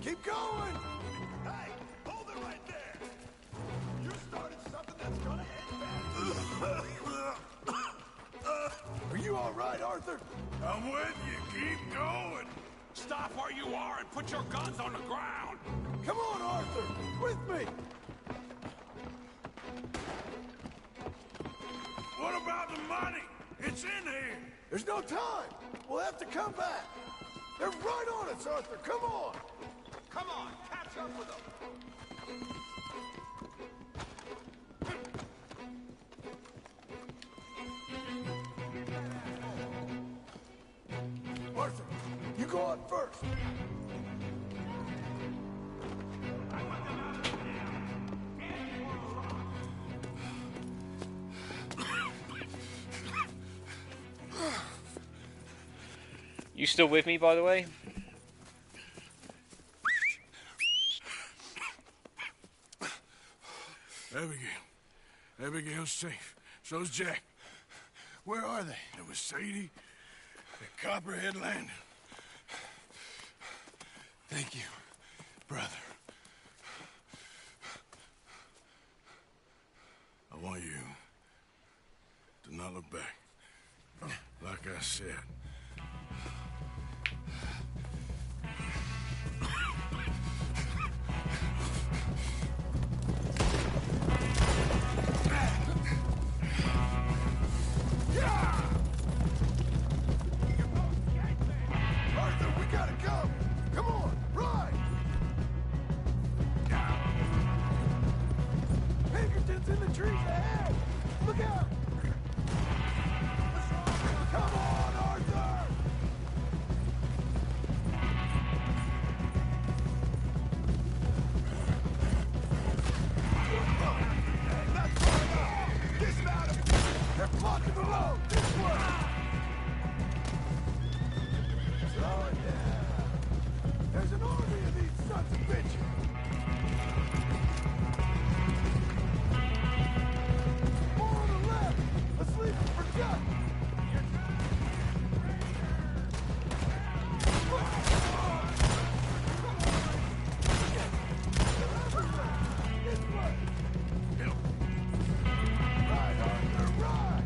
Keep going! Hey, hold it right there! You started something that's gonna end bad! Are you all right, Arthur? I'm with you. Keep going.
Stop where you are and put your guns on the ground.
Come on, Arthur. With me. What about the money? It's in here. There's no time. We'll have to come back. They're right on us, Arthur. Come on.
Come on, catch up with them.
Arthur, you go up first.
You still with me, by the way?
Abigail's safe. So's Jack. Where are they? There was Sadie at Copperhead Landing. Thank you, brother. I want you to not look back. Like I said. Arthur, we gotta go! Come on, ride! Pinkerton's in the trees ahead! Look out! Come on, Arthur! Not far enough! Dismount him! They're blocking the road! This way! Slow it down! There's an army of these sons of bitches! More on the left! Let's leave them for Dutch! This way! Ride, Arthur, ride!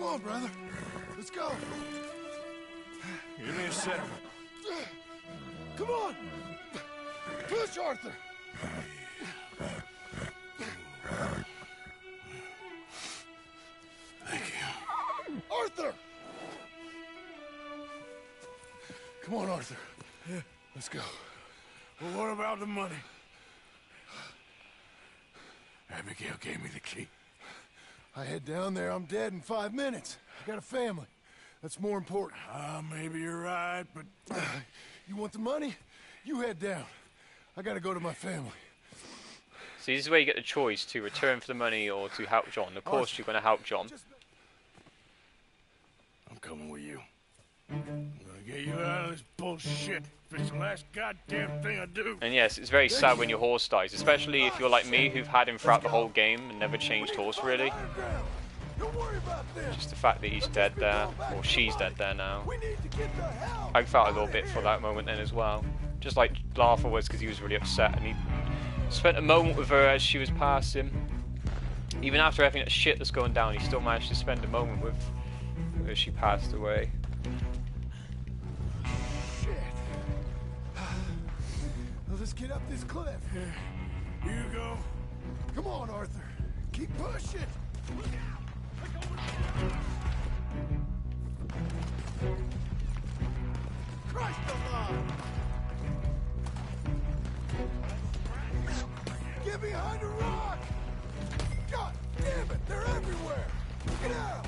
Come on, brother. Let's go.
Give me a sec.
Come on. Push, Arthur.
Thank you.
Arthur! Come on, Arthur. Let's go.
Well, what about the money? Abigail gave me the key.
I head down there, I'm dead in 5 minutes. I got a family. That's more important.
Maybe you're right, but...
You want the money? You head down. I gotta go to my family.
See, this is where you get the choice to return for the money or to help John. Of course, you're going to help John.
I'm coming with you. I'm gonna get you out of this bullshit. If it's the last goddamn thing I do.
And yes, it's very sad when your horse dies, especially if you're like me, who've had him throughout the whole game and never changed horse really. Just the fact that he's dead there, or she's dead there now. I felt a little bit for that moment then as well. Just like Lartha was, because he was really upset, and he spent a moment with her as she was passing. Even after everything that shit that's going down, he still managed to spend a moment with her as she passed away.
Well, let's get up this cliff.
You go.
Come on, Arthur. Keep pushing. Look out. Christ alive! Get behind a rock! God damn it, they're everywhere! Get out!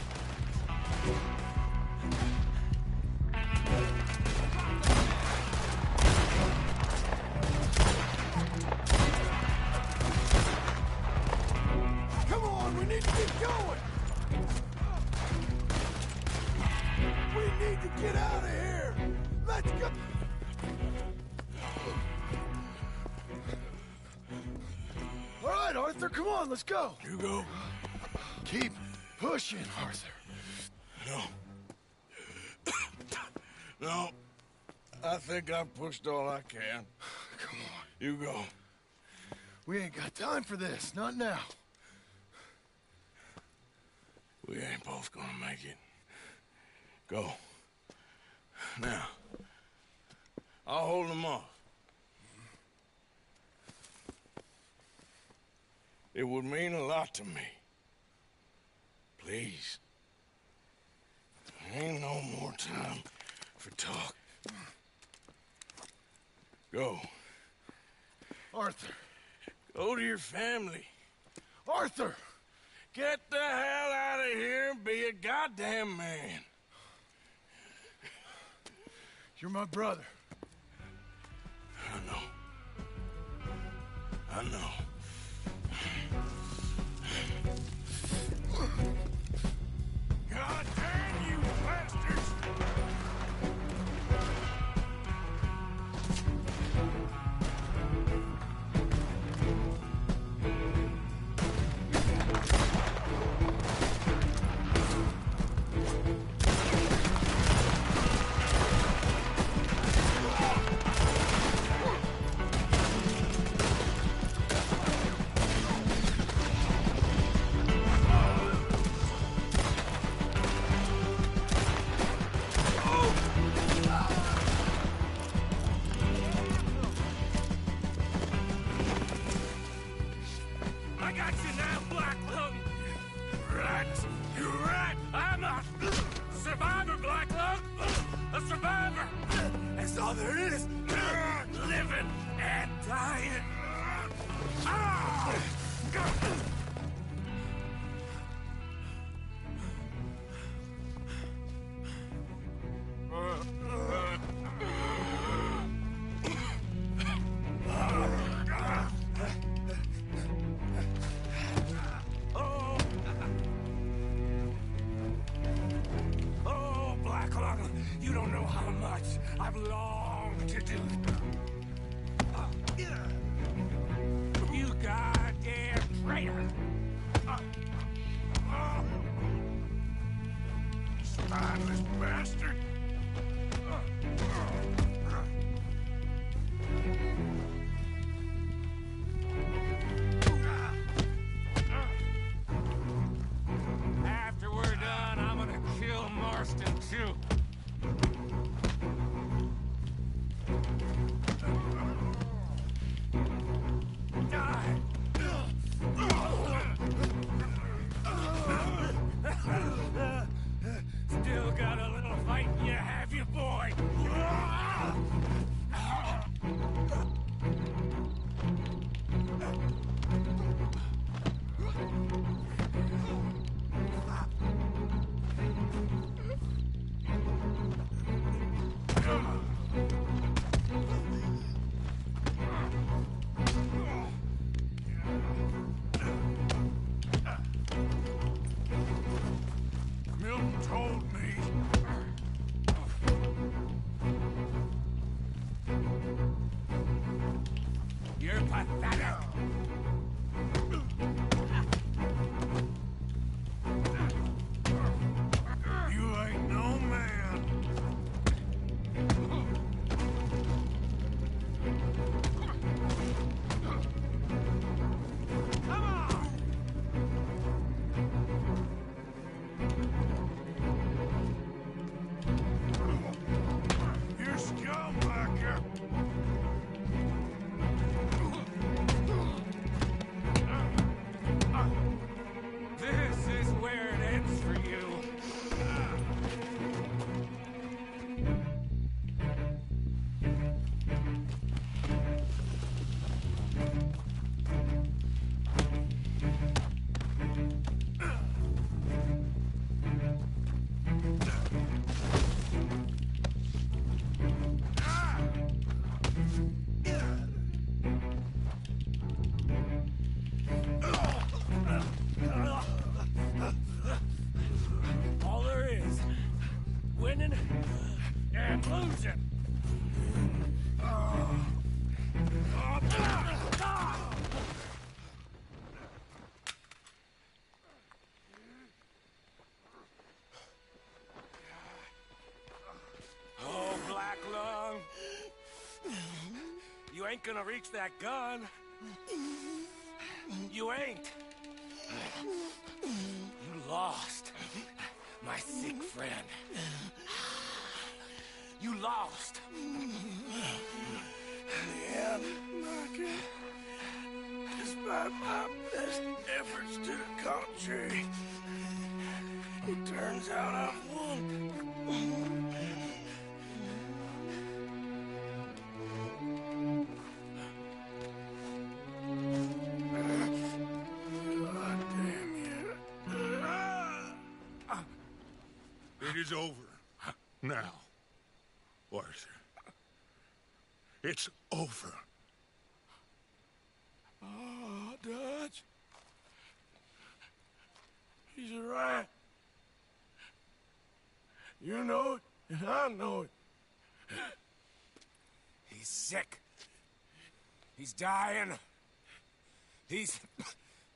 Come on, we need to get going! We need to get out of here! Let's go! All right, Arthur, come on, let's go!
You go.
Keep pushing, Arthur.
No. No. I think I've pushed all I can.
Come on.
You go.
We ain't got time for this, not now.
We ain't both gonna make it. Go. Now. I'll hold them off. It would mean a lot to me. Please. Ain't no more time for talk. Go.
Arthur.
Go to your family.
Arthur!
Get the hell out of here and be a goddamn man.
You're my brother.
I know. I know. God damn you bastards! I got you now, Black Lung! Rat! You rat! I'm a survivor, Black Lung! A survivor! That's all there is! Living and dying! Ah! Oh, Black Lung, you don't know how much I've longed to do. You goddamn traitor! Spineless bastard! After we're done, I'm gonna
Marston, too. Die! Still got a little fight in you, have you, boy?
Milton told me.
You're pathetic.
You ain't no man.
Come on!
You're scumbacker.
This is where it ends for you. All there is, winning and losing. Oh, Black Lung. You ain't gonna reach that gun. You ain't. You lost, my sick friend. You lost.
Yeah, Micah. Despite my best efforts to the contrary, it turns out I've won. God damn you.
It is over. Now, Arthur. It's over.
Oh, Dutch. He's right. You know it, and I know it.
He's sick. He's dying. He's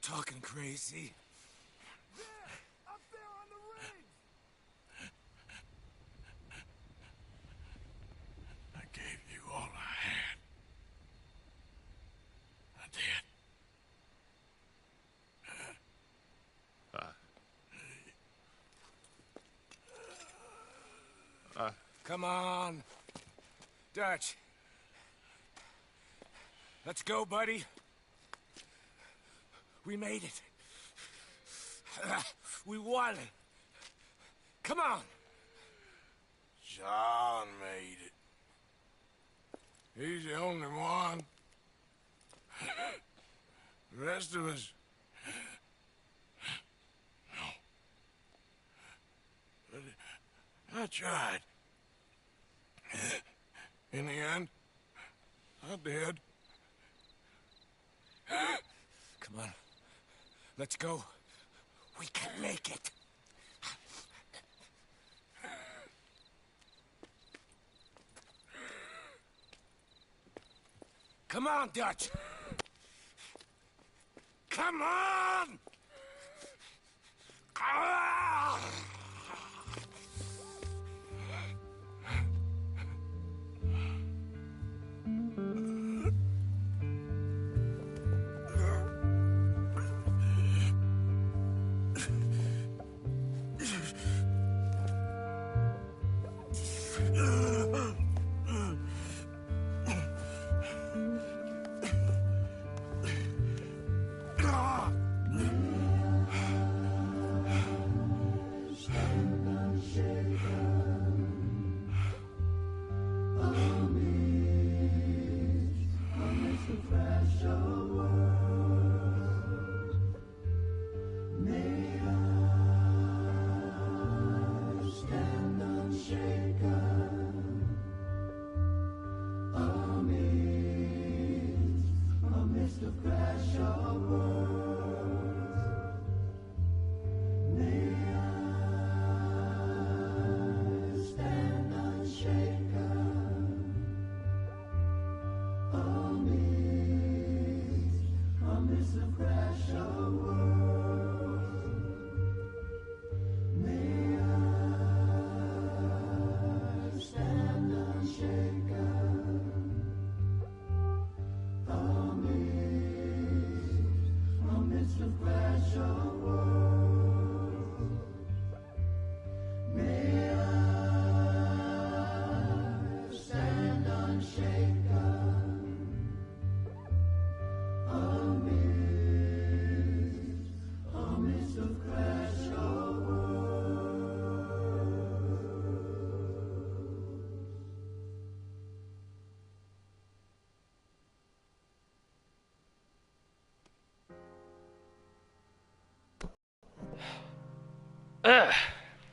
talking crazy.
Up there on the ring. I gave you all I had. I did.
Come on. Dutch. Let's go, buddy. We made it. We won. Come on.
John made it. He's the only one. The rest of us... No. But I tried. In the end, I did.
Come on. Let's go. We can make it. Come on, Dutch. Come on! Ah!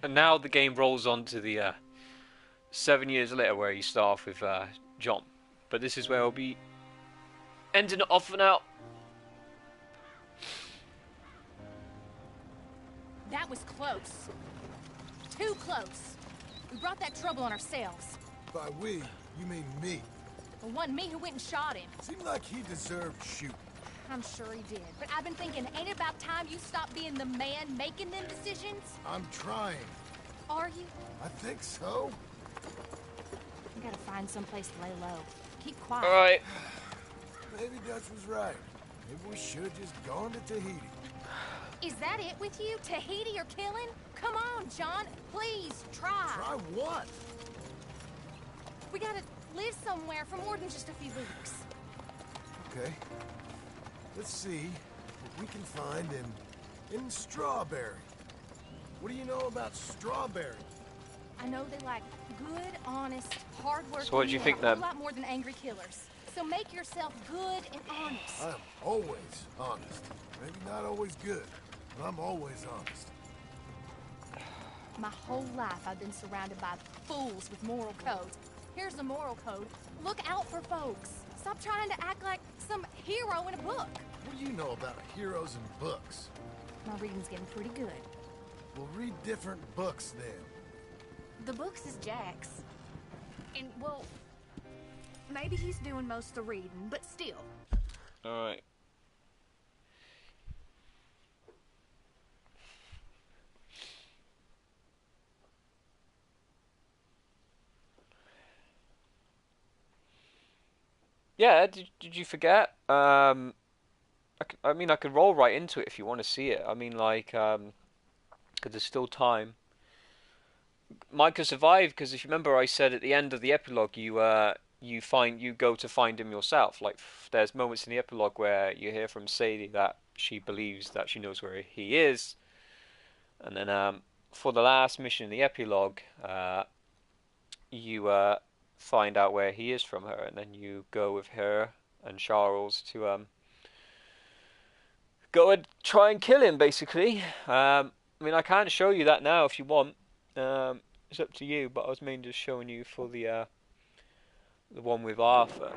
And now the game rolls on to the 7 years later, where you start off with John. But this is where I'll be ending it off for now.
That was close. Too close. We brought that trouble on ourselves.
By we, you mean me.
It wasn't me who went and shot him.
Seemed like he deserved shooting.
I'm sure he did. But I've been thinking, ain't it about time you stop being the man making them decisions?
I'm trying.
Are you?
I think so.
We gotta find someplace to lay low. Keep quiet.
Alright.
Maybe Dutch was right. Maybe we should have just gone to Tahiti.
Is that it with you? Tahiti or killing? Come on, John. Please, try.
Try what?
We gotta live somewhere for more than just a few weeks.
Okay. Let's see what we can find in Strawberry. What do you know about Strawberry?
I know they like good, honest, hard-working
So what do you think
men,
then?
a lot more than angry killers. So make yourself good and honest.
I'm always honest. Maybe not always good, but I'm always honest.
My whole life I've been surrounded by fools with moral codes. Here's the moral code. Look out for folks. Stop trying to act like some hero in a book.
What do you know about heroes and books?
My reading's getting pretty good.
We'll read different books then.
The books is Jack's. And, well, maybe he's doing most of the reading, but still.
Alright. Yeah, did you forget? I mean, I could roll right into it if you want to see it. I mean, like, because there's still time. Micah survived because if you remember, I said at the end of the epilogue, you go to find him yourself. Like, there's moments in the epilogue where you hear from Sadie that she believes that she knows where he is, and then for the last mission in the epilogue, you find out where he is from her, and then you go with her and Charles to go and try and kill him, basically. I mean, I can't show you that now if you want. It's up to you, but I was mainly just showing you for the one with Arthur.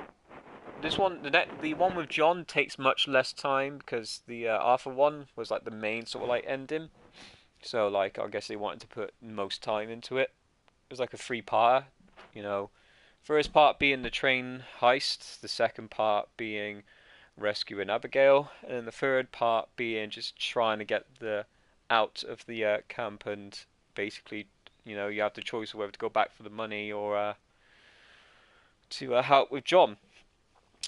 This one, the one with John takes much less time because the Arthur one was like the main sort of like ending. So like I guess they wanted to put most time into it. It was like a 3-parter, you know. First part being the train heist, the second part being rescuing Abigail, and then the third part being just trying to get out of the camp, and basically, you know, you have the choice of whether to go back for the money or to help with John.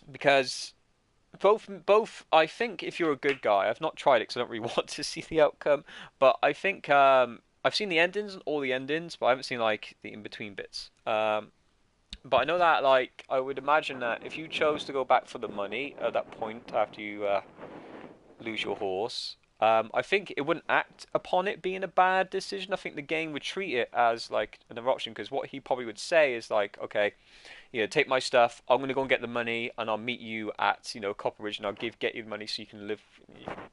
Because both, I think if you're a good guy, I've not tried it because I don't really want to see the outcome, but I think I've seen the endings, all the endings, but I haven't seen like the in-between bits. But I know that like I would imagine that if you chose to go back for the money at that point after you lose your horse, I think it wouldn't act upon it being a bad decision. I think the game would treat it as like another option, because what he probably would say is like, okay, take my stuff. I'm gonna go and get the money, and I'll meet you at Copperidge, and I'll get you the money so you can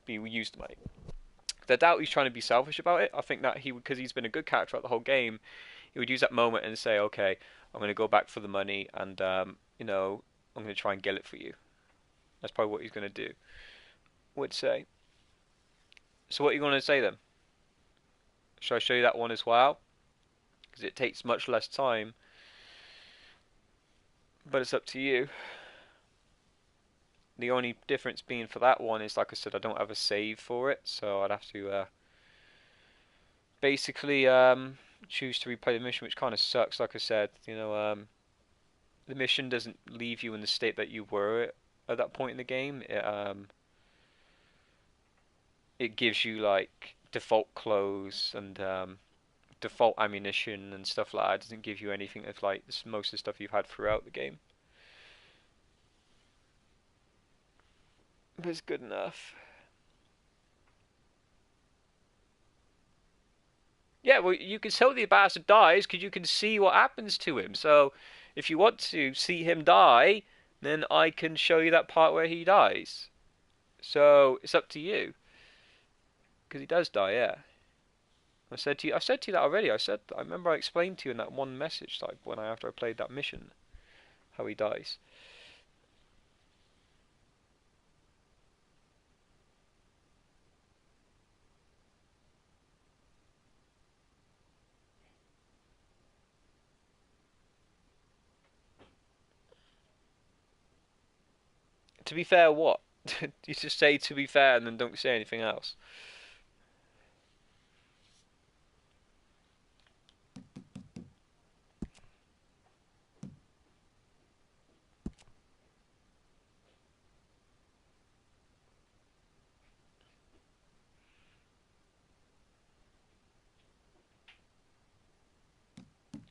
use the money. I doubt he's trying to be selfish about it. I think that because he's been a good character throughout the whole game, he would use that moment and say, okay, I'm going to go back for the money, and I'm going to try and get it for you. That's probably what he's going to do. Would say. So what are you going to say then? Should I show you that one as well? Because it takes much less time. But it's up to you. The only difference being for that one is, like I said, I don't have a save for it, so I'd have to basically choose to replay the mission, which kind of sucks. Like I said, the mission doesn't leave you in the state that you were at that point in the game. It gives you like default clothes and default ammunition and stuff like that. It doesn't give you anything of like most of the stuff you've had throughout the game. But it's good enough. Yeah, well, you can tell the bastard dies because you can see what happens to him. So, if you want to see him die, then I can show you that part where he dies. So, it's up to you. Because he does die, yeah. I said to you that already. I remember I explained to you in that one message, like after I played that mission, how he dies. To be fair, what? You just say to be fair and then don't say anything else.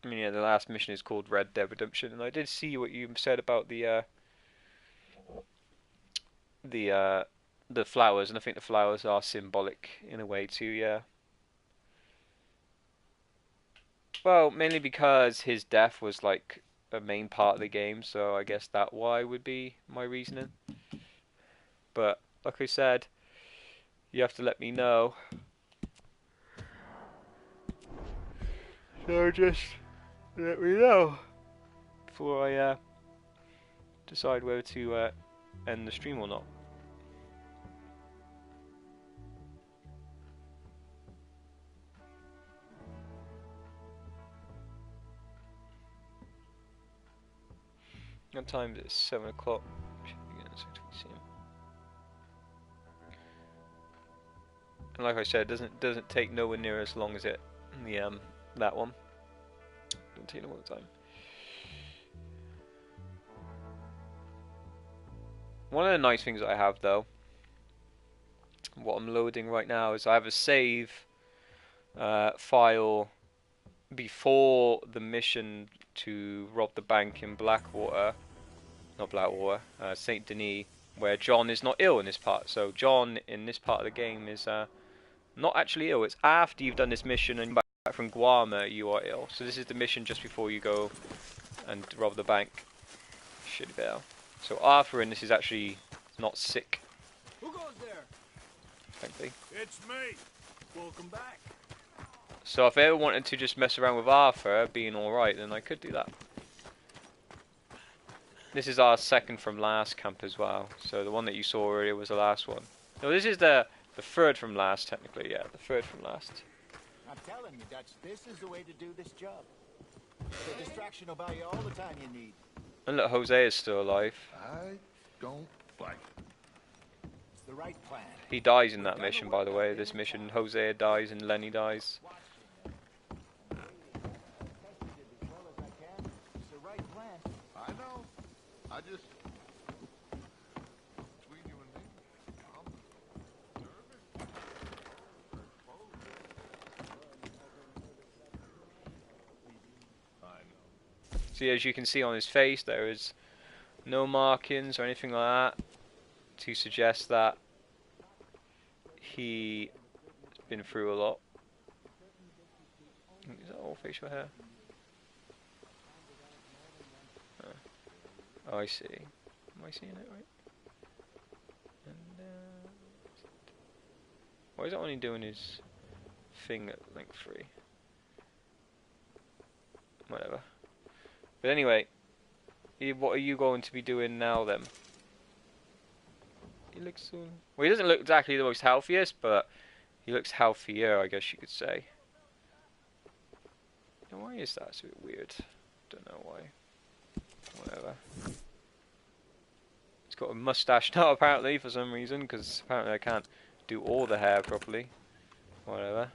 I mean, yeah, the last mission is called Red Dead Redemption, and I did see what you said about the flowers, and I think the flowers are symbolic in a way too, yeah. Well, mainly because his death was like a main part of the game, so I guess that why would be my reasoning. But like I said, you have to let me know. So just let me know before I decide whether to end the stream or not. What time is it? 7 o'clock. And like I said, it doesn't take nowhere near as long as that one. Doesn't take no more time. One of the nice things I have though, what I'm loading right now, is I have a save file before the mission to rob the bank in Saint Denis, where John is not ill in this part. So John in this part of the game is not actually ill. It's after you've done this mission and you're back from Guarma you are ill. So this is the mission just before you go and rob the bank. Shitty bell. So Arthur in this is actually not sick.
Who goes there?
Thankfully.
It's me. Welcome back.
So if I ever wanted to just mess around with Arthur being alright, then I could do that. This is our second from last camp as well. So the one that you saw earlier was the last one. No, this is the third from last, technically, yeah. The third from last.
I'm telling you, Dutch, this is the way to do this job. The distraction will buy you all the time you need.
And look, Jose is still alive.
I don't like it.
It's the right plan.
He dies in that mission, by the way. This mission, Jose dies and Lenny dies.
It's the right plan.
I know. I just... Between you and me, I'm nervous.
See, as you can see on his face, there is no markings or anything like that to suggest that he's been through a lot. Is that all facial hair? Oh, I see. Am I seeing it right? And, why is it only doing his thing at length 3? Whatever. But anyway, what are you going to be doing now then? He looks so... Well, he doesn't look exactly the most healthiest, but he looks healthier, I guess you could say. Now, why is that? It's a bit weird. Don't know why. Whatever. He's got a mustache now, apparently, for some reason, because apparently I can't do all the hair properly. Whatever.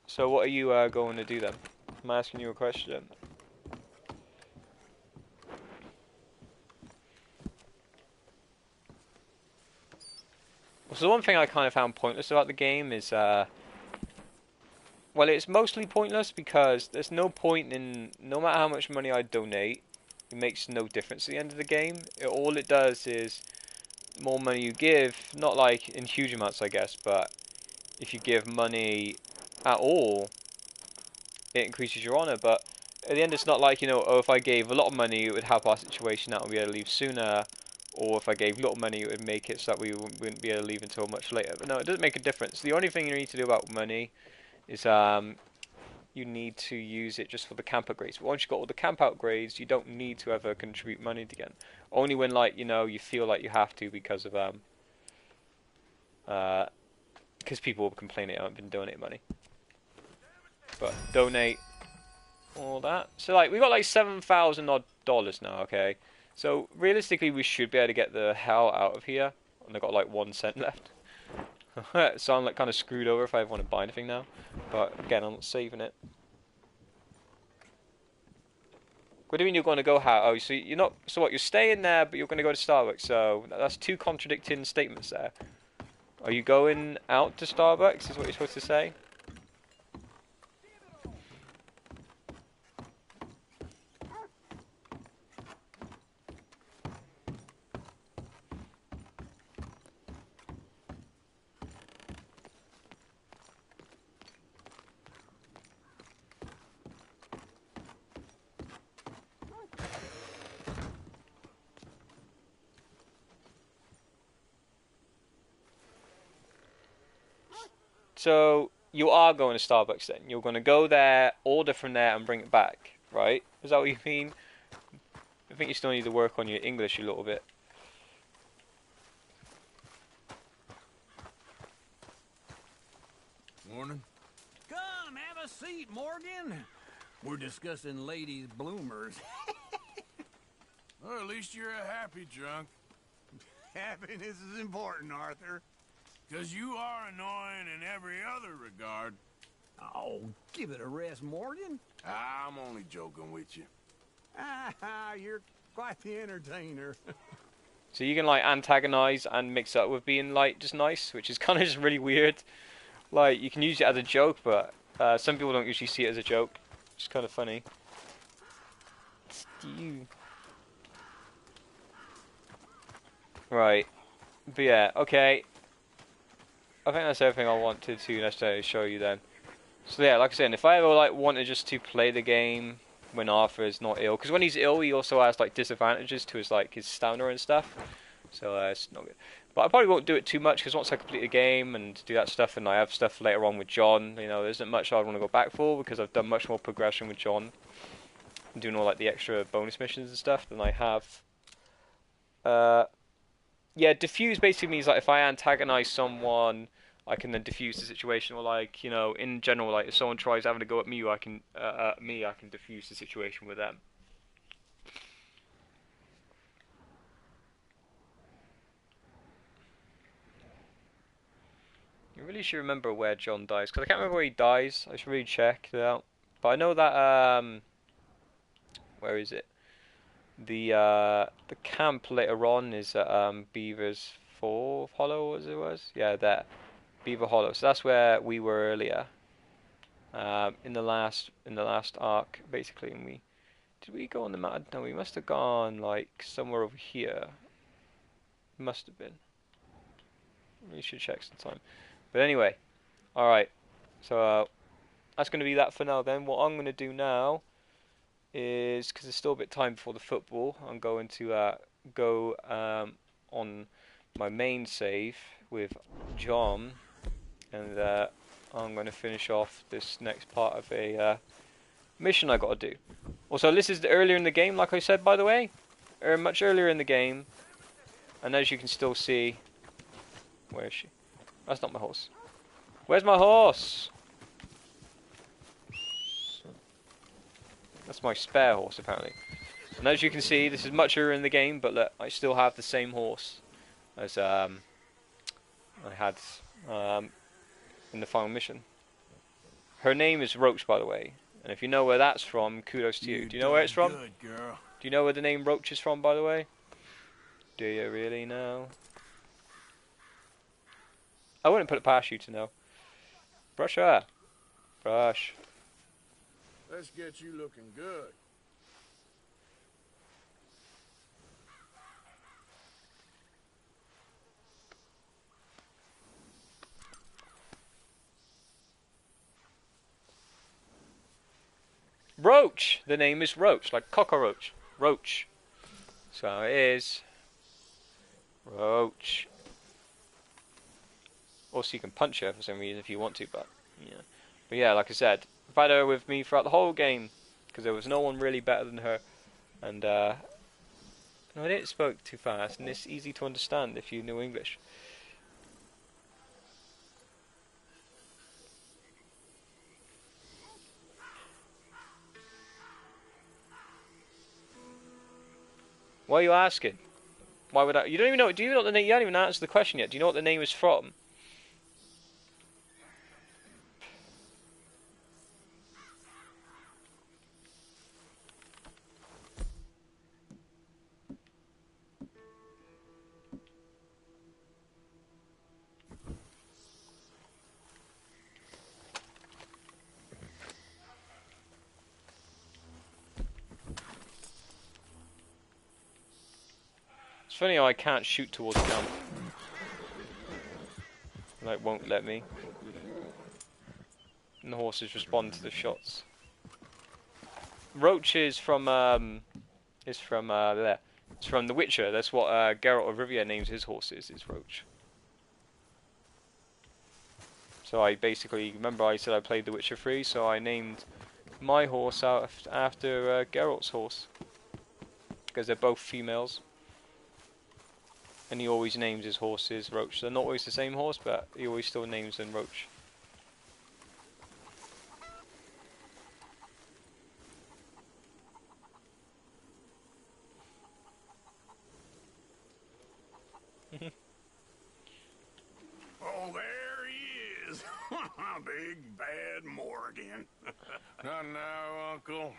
So what are you going to do then? I'm asking you a question. So the one thing I kind of found pointless about the game is, well, it's mostly pointless because there's no point in, no matter how much money I donate, it makes no difference at the end of the game. All it does is, more money you give, not like in huge amounts I guess, but if you give money at all, it increases your honor. But at the end it's not like, you know, oh, if I gave a lot of money it would help our situation out and we'd be able to leave sooner, or if I gave little money it would make it so that we wouldn't be able to leave until much later. But no, it doesn't make a difference. The only thing you need to do about money is you need to use it just for the camp upgrades. But once you've got all the camp upgrades, you don't need to ever contribute money again. Only when, like, you know, you feel like you have to because of because people will complain they haven't been donating money. But donate all that. So like we got like $7,000 odd now, okay? So realistically we should be able to get the hell out of here. And I've got like 1 cent left. So I'm like kind of screwed over if I ever want to buy anything now. But again, I'm not saving it. What do you mean you're going to go how? Oh, so you're not. So what? You're staying there, but you're going to go to Starbucks. So that's 2 contradicting statements there. Are you going out to Starbucks? Is what you're supposed to say? So you are going to Starbucks then? You're going to go there, order from there, and bring it back, right? Is that what you mean? I think you still need to work on your English a little bit.
Morning.
Come, have a seat, Morgan. We're discussing ladies' bloomers.
Well, at least you're a happy drunk.
Happiness is important, Arthur.
Because you are annoying in every other regard.
Oh, give it a rest, Morgan.
I'm only joking with you.
Ah, you're quite the entertainer.
So you can like antagonize and mix up with being like just nice, which is kind of just really weird. Like you can use it as a joke, but some people don't usually see it as a joke. It's kind of funny. Right, but yeah, okay. I think that's everything I wanted to necessarily show you then. So yeah, like I said, if I ever like wanted just to play the game when Arthur is not ill, because when he's ill he also has like disadvantages to his like his stamina and stuff. So it's not good. But I probably won't do it too much because once I complete the game and do that stuff, and I have stuff later on with John, you know, there isn't much I want to go back for because I've done much more progression with John, and doing all like the extra bonus missions and stuff than I have. Yeah, diffuse basically means like if I antagonize someone, I can then diffuse the situation, or like, you know, in general, like if someone tries having to go at me, I can diffuse the situation with them. You really should remember where John dies, because I can't remember where he dies. I should really check it out. But I know that where is it? the camp later on is at Beaver's Fall Hollow, as it was. Yeah, there, Beaver Hollow. So that's where we were earlier. In the last arc, basically, and did we go on the map? No, we must have gone like somewhere over here. Must have been. We should check sometime. But anyway, all right. So that's going to be that for now. Then what I'm going to do now is, because there's still a bit of time before the football, I'm going to go on my main save with John, and I'm going to finish off this next part of a mission I got to do. Also, this is earlier in the game, like I said, by the way, much earlier in the game, and as you can still see, where is she? That's not my horse. Where's my horse? That's my spare horse, apparently. And as you can see, this is much earlier in the game, but look, I still have the same horse as I had in the final mission. Her name is Roach, by the way. And if you know where that's from, kudos to you. Do you know where it's from?
Good girl.
Do you know where the name Roach is from, by the way? Do you really know? I wouldn't put it past you to know. Brush her. Brush.
Let's get you looking good.
Roach! The name is Roach, like cockroach. Roach. So it is Roach. Also, you can punch her for some reason if you want to, but yeah. But yeah, like I said, I've had her with me throughout the whole game because there was no one really better than her, and no, I didn't spoke too fast, and it's easy to understand if you know English. Why are you asking? Why would I? You don't even know. Do you know what the name? You haven't even answered the question yet. Do you know what the name is from? It's funny how I can't shoot towards the camp. Like, won't let me. And the horses respond to the shots. Roach is from there. It's from The Witcher. That's what Geralt of Rivia names his horses. Is Roach. So I basically remember I said I played The Witcher 3, so I named my horse after Geralt's horse because they're both females. And he always names his horses Roach. They're not always the same horse, but he always still names them Roach.
Oh, there he is. Big bad Morgan. Not now, Uncle.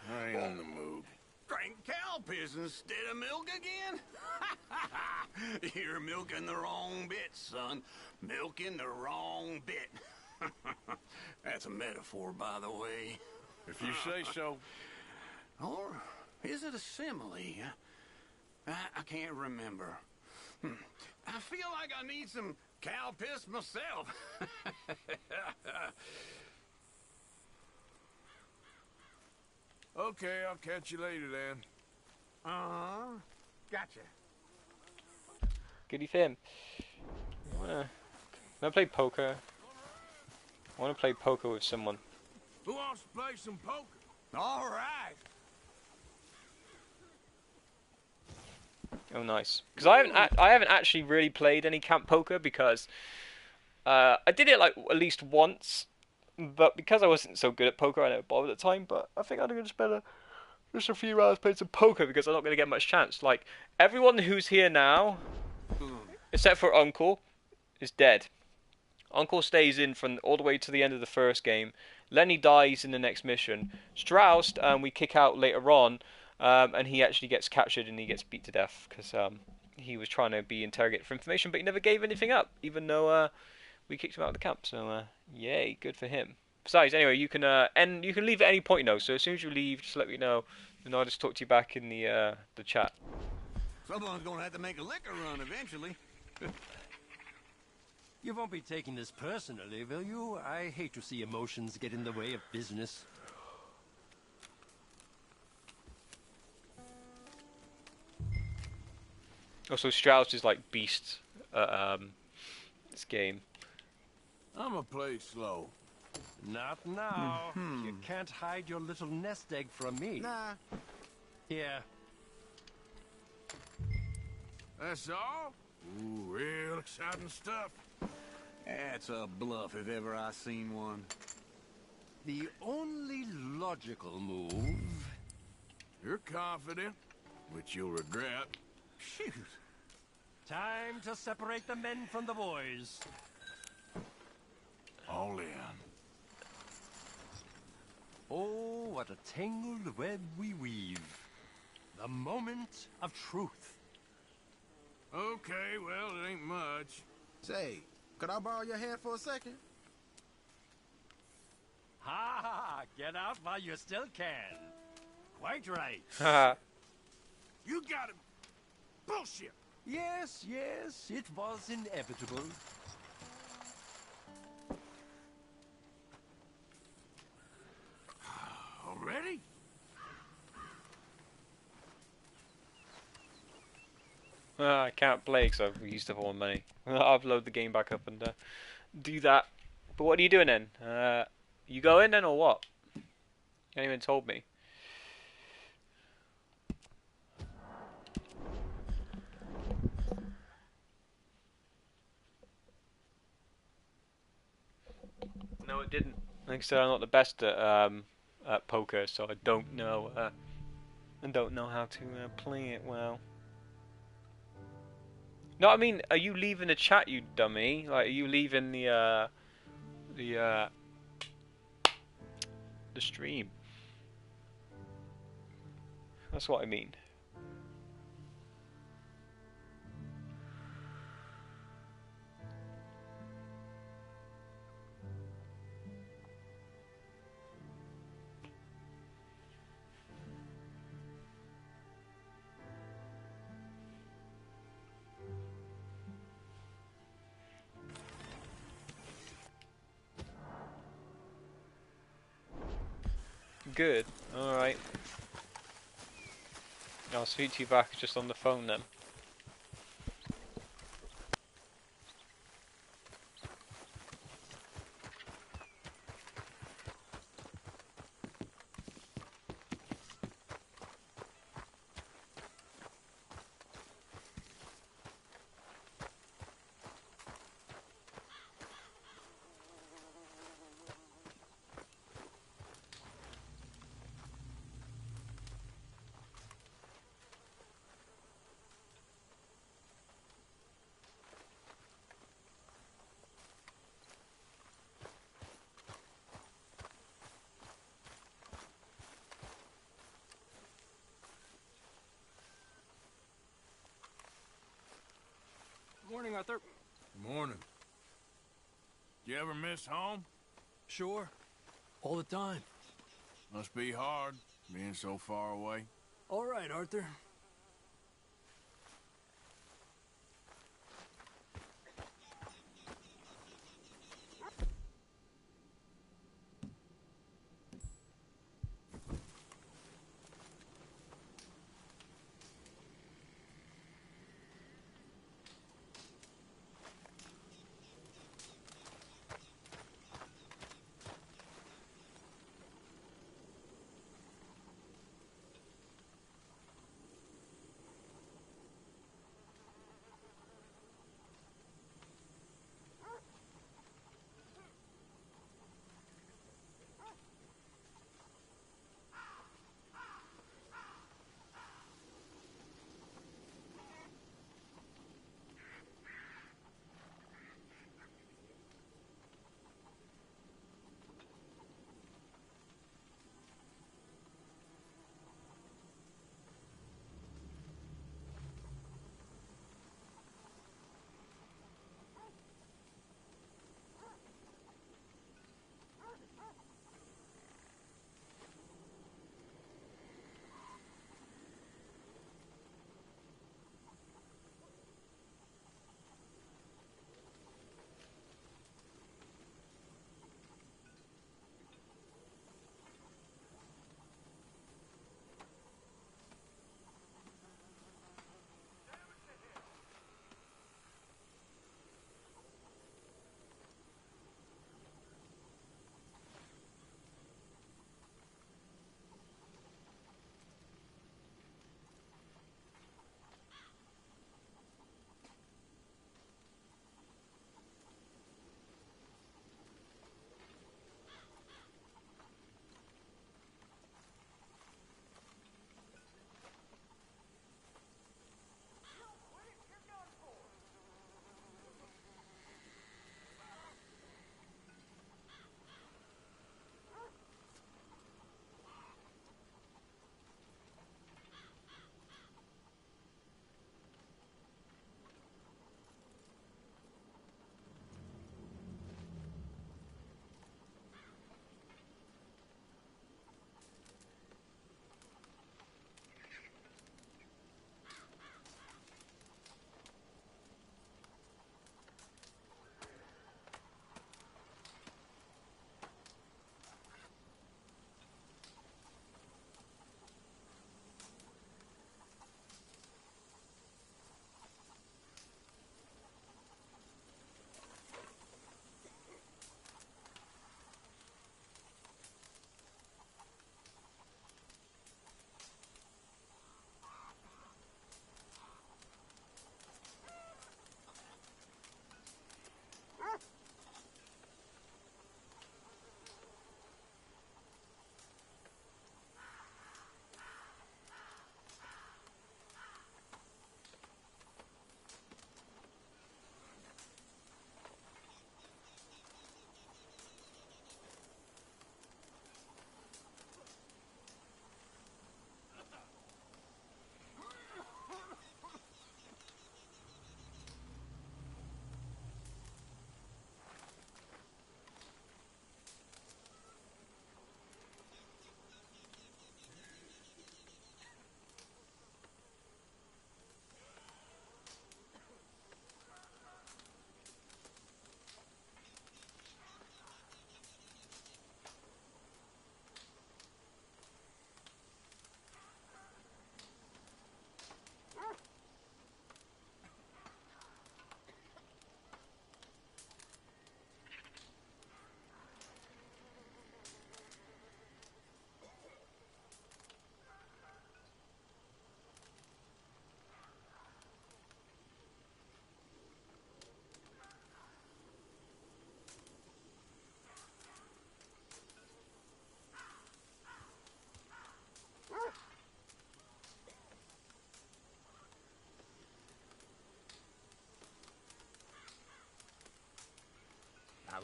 I ain't on the move. Drink cow piss instead of milk again? You're milking the wrong bit, son. Milking the wrong bit. That's a metaphor, by the way. If you say so. Or is it a simile? I can't remember. I feel like I need some cow piss myself. Okay, I'll catch you later then. Gotcha.
Goody Fim. Can I play poker? I want to play poker with someone.
Who wants to play some poker? All right.
Oh, nice. Because I haven't actually really played any camp poker because I did it like at least once, but because I wasn't so good at poker, I never bothered at the time. But I think I'm going to spend just a few hours playing some poker because I'm not going to get much chance. Like everyone who's here now, except for Uncle, is dead. Uncle stays in from all the way to the end of the first game. Lenny dies in the next mission. Strauss, we kick out later on. and he actually gets captured and he gets beat to death because he was trying to be interrogated for information, but he never gave anything up, even though we kicked him out of the camp. So yay, good for him. Besides, anyway, you can leave at any point, so as soon as you leave, just let me know, and I'll just talk to you back in the chat.
Someone's gonna have to make a liquor run eventually.
You won't be taking this personally, will you? I hate to see emotions get in the way of business.
Also, Strauss is like beast at this game.
I'ma play slow.
Not now. You can't hide your little nest egg from me.
Nah.
Here.
That's all? Ooh, real exciting stuff.
That's a bluff if ever I seen one.
The only logical move...
You're confident, which you'll regret.
Shoot. Time to separate the men from the boys.
All in.
Oh, what a tangled web we weave. The moment of truth.
Okay, well, it ain't much.
Say, could I borrow your hand for a second?
Ha ha! Get out while you still can. Quite right.
You got him. Bullshit.
Yes, yes, it was inevitable.
Already?
I can't play because I've used up all my money. I'll load the game back up and do that. But what are you doing then? You going then or what? You haven't even told me. No, it didn't. Like I said, I'm not the best at poker, so I don't know. I don't know how to play it well. No, I mean, are you leaving the chat, you dummy? Like, are you leaving the stream? That's what I mean. Good. Alright. I'll speak to you back just on the phone then.
Morning, Arthur.
Morning. You ever miss home?
Sure. All the time.
Must be hard, being so far away.
All right, Arthur.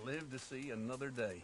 live to see another day.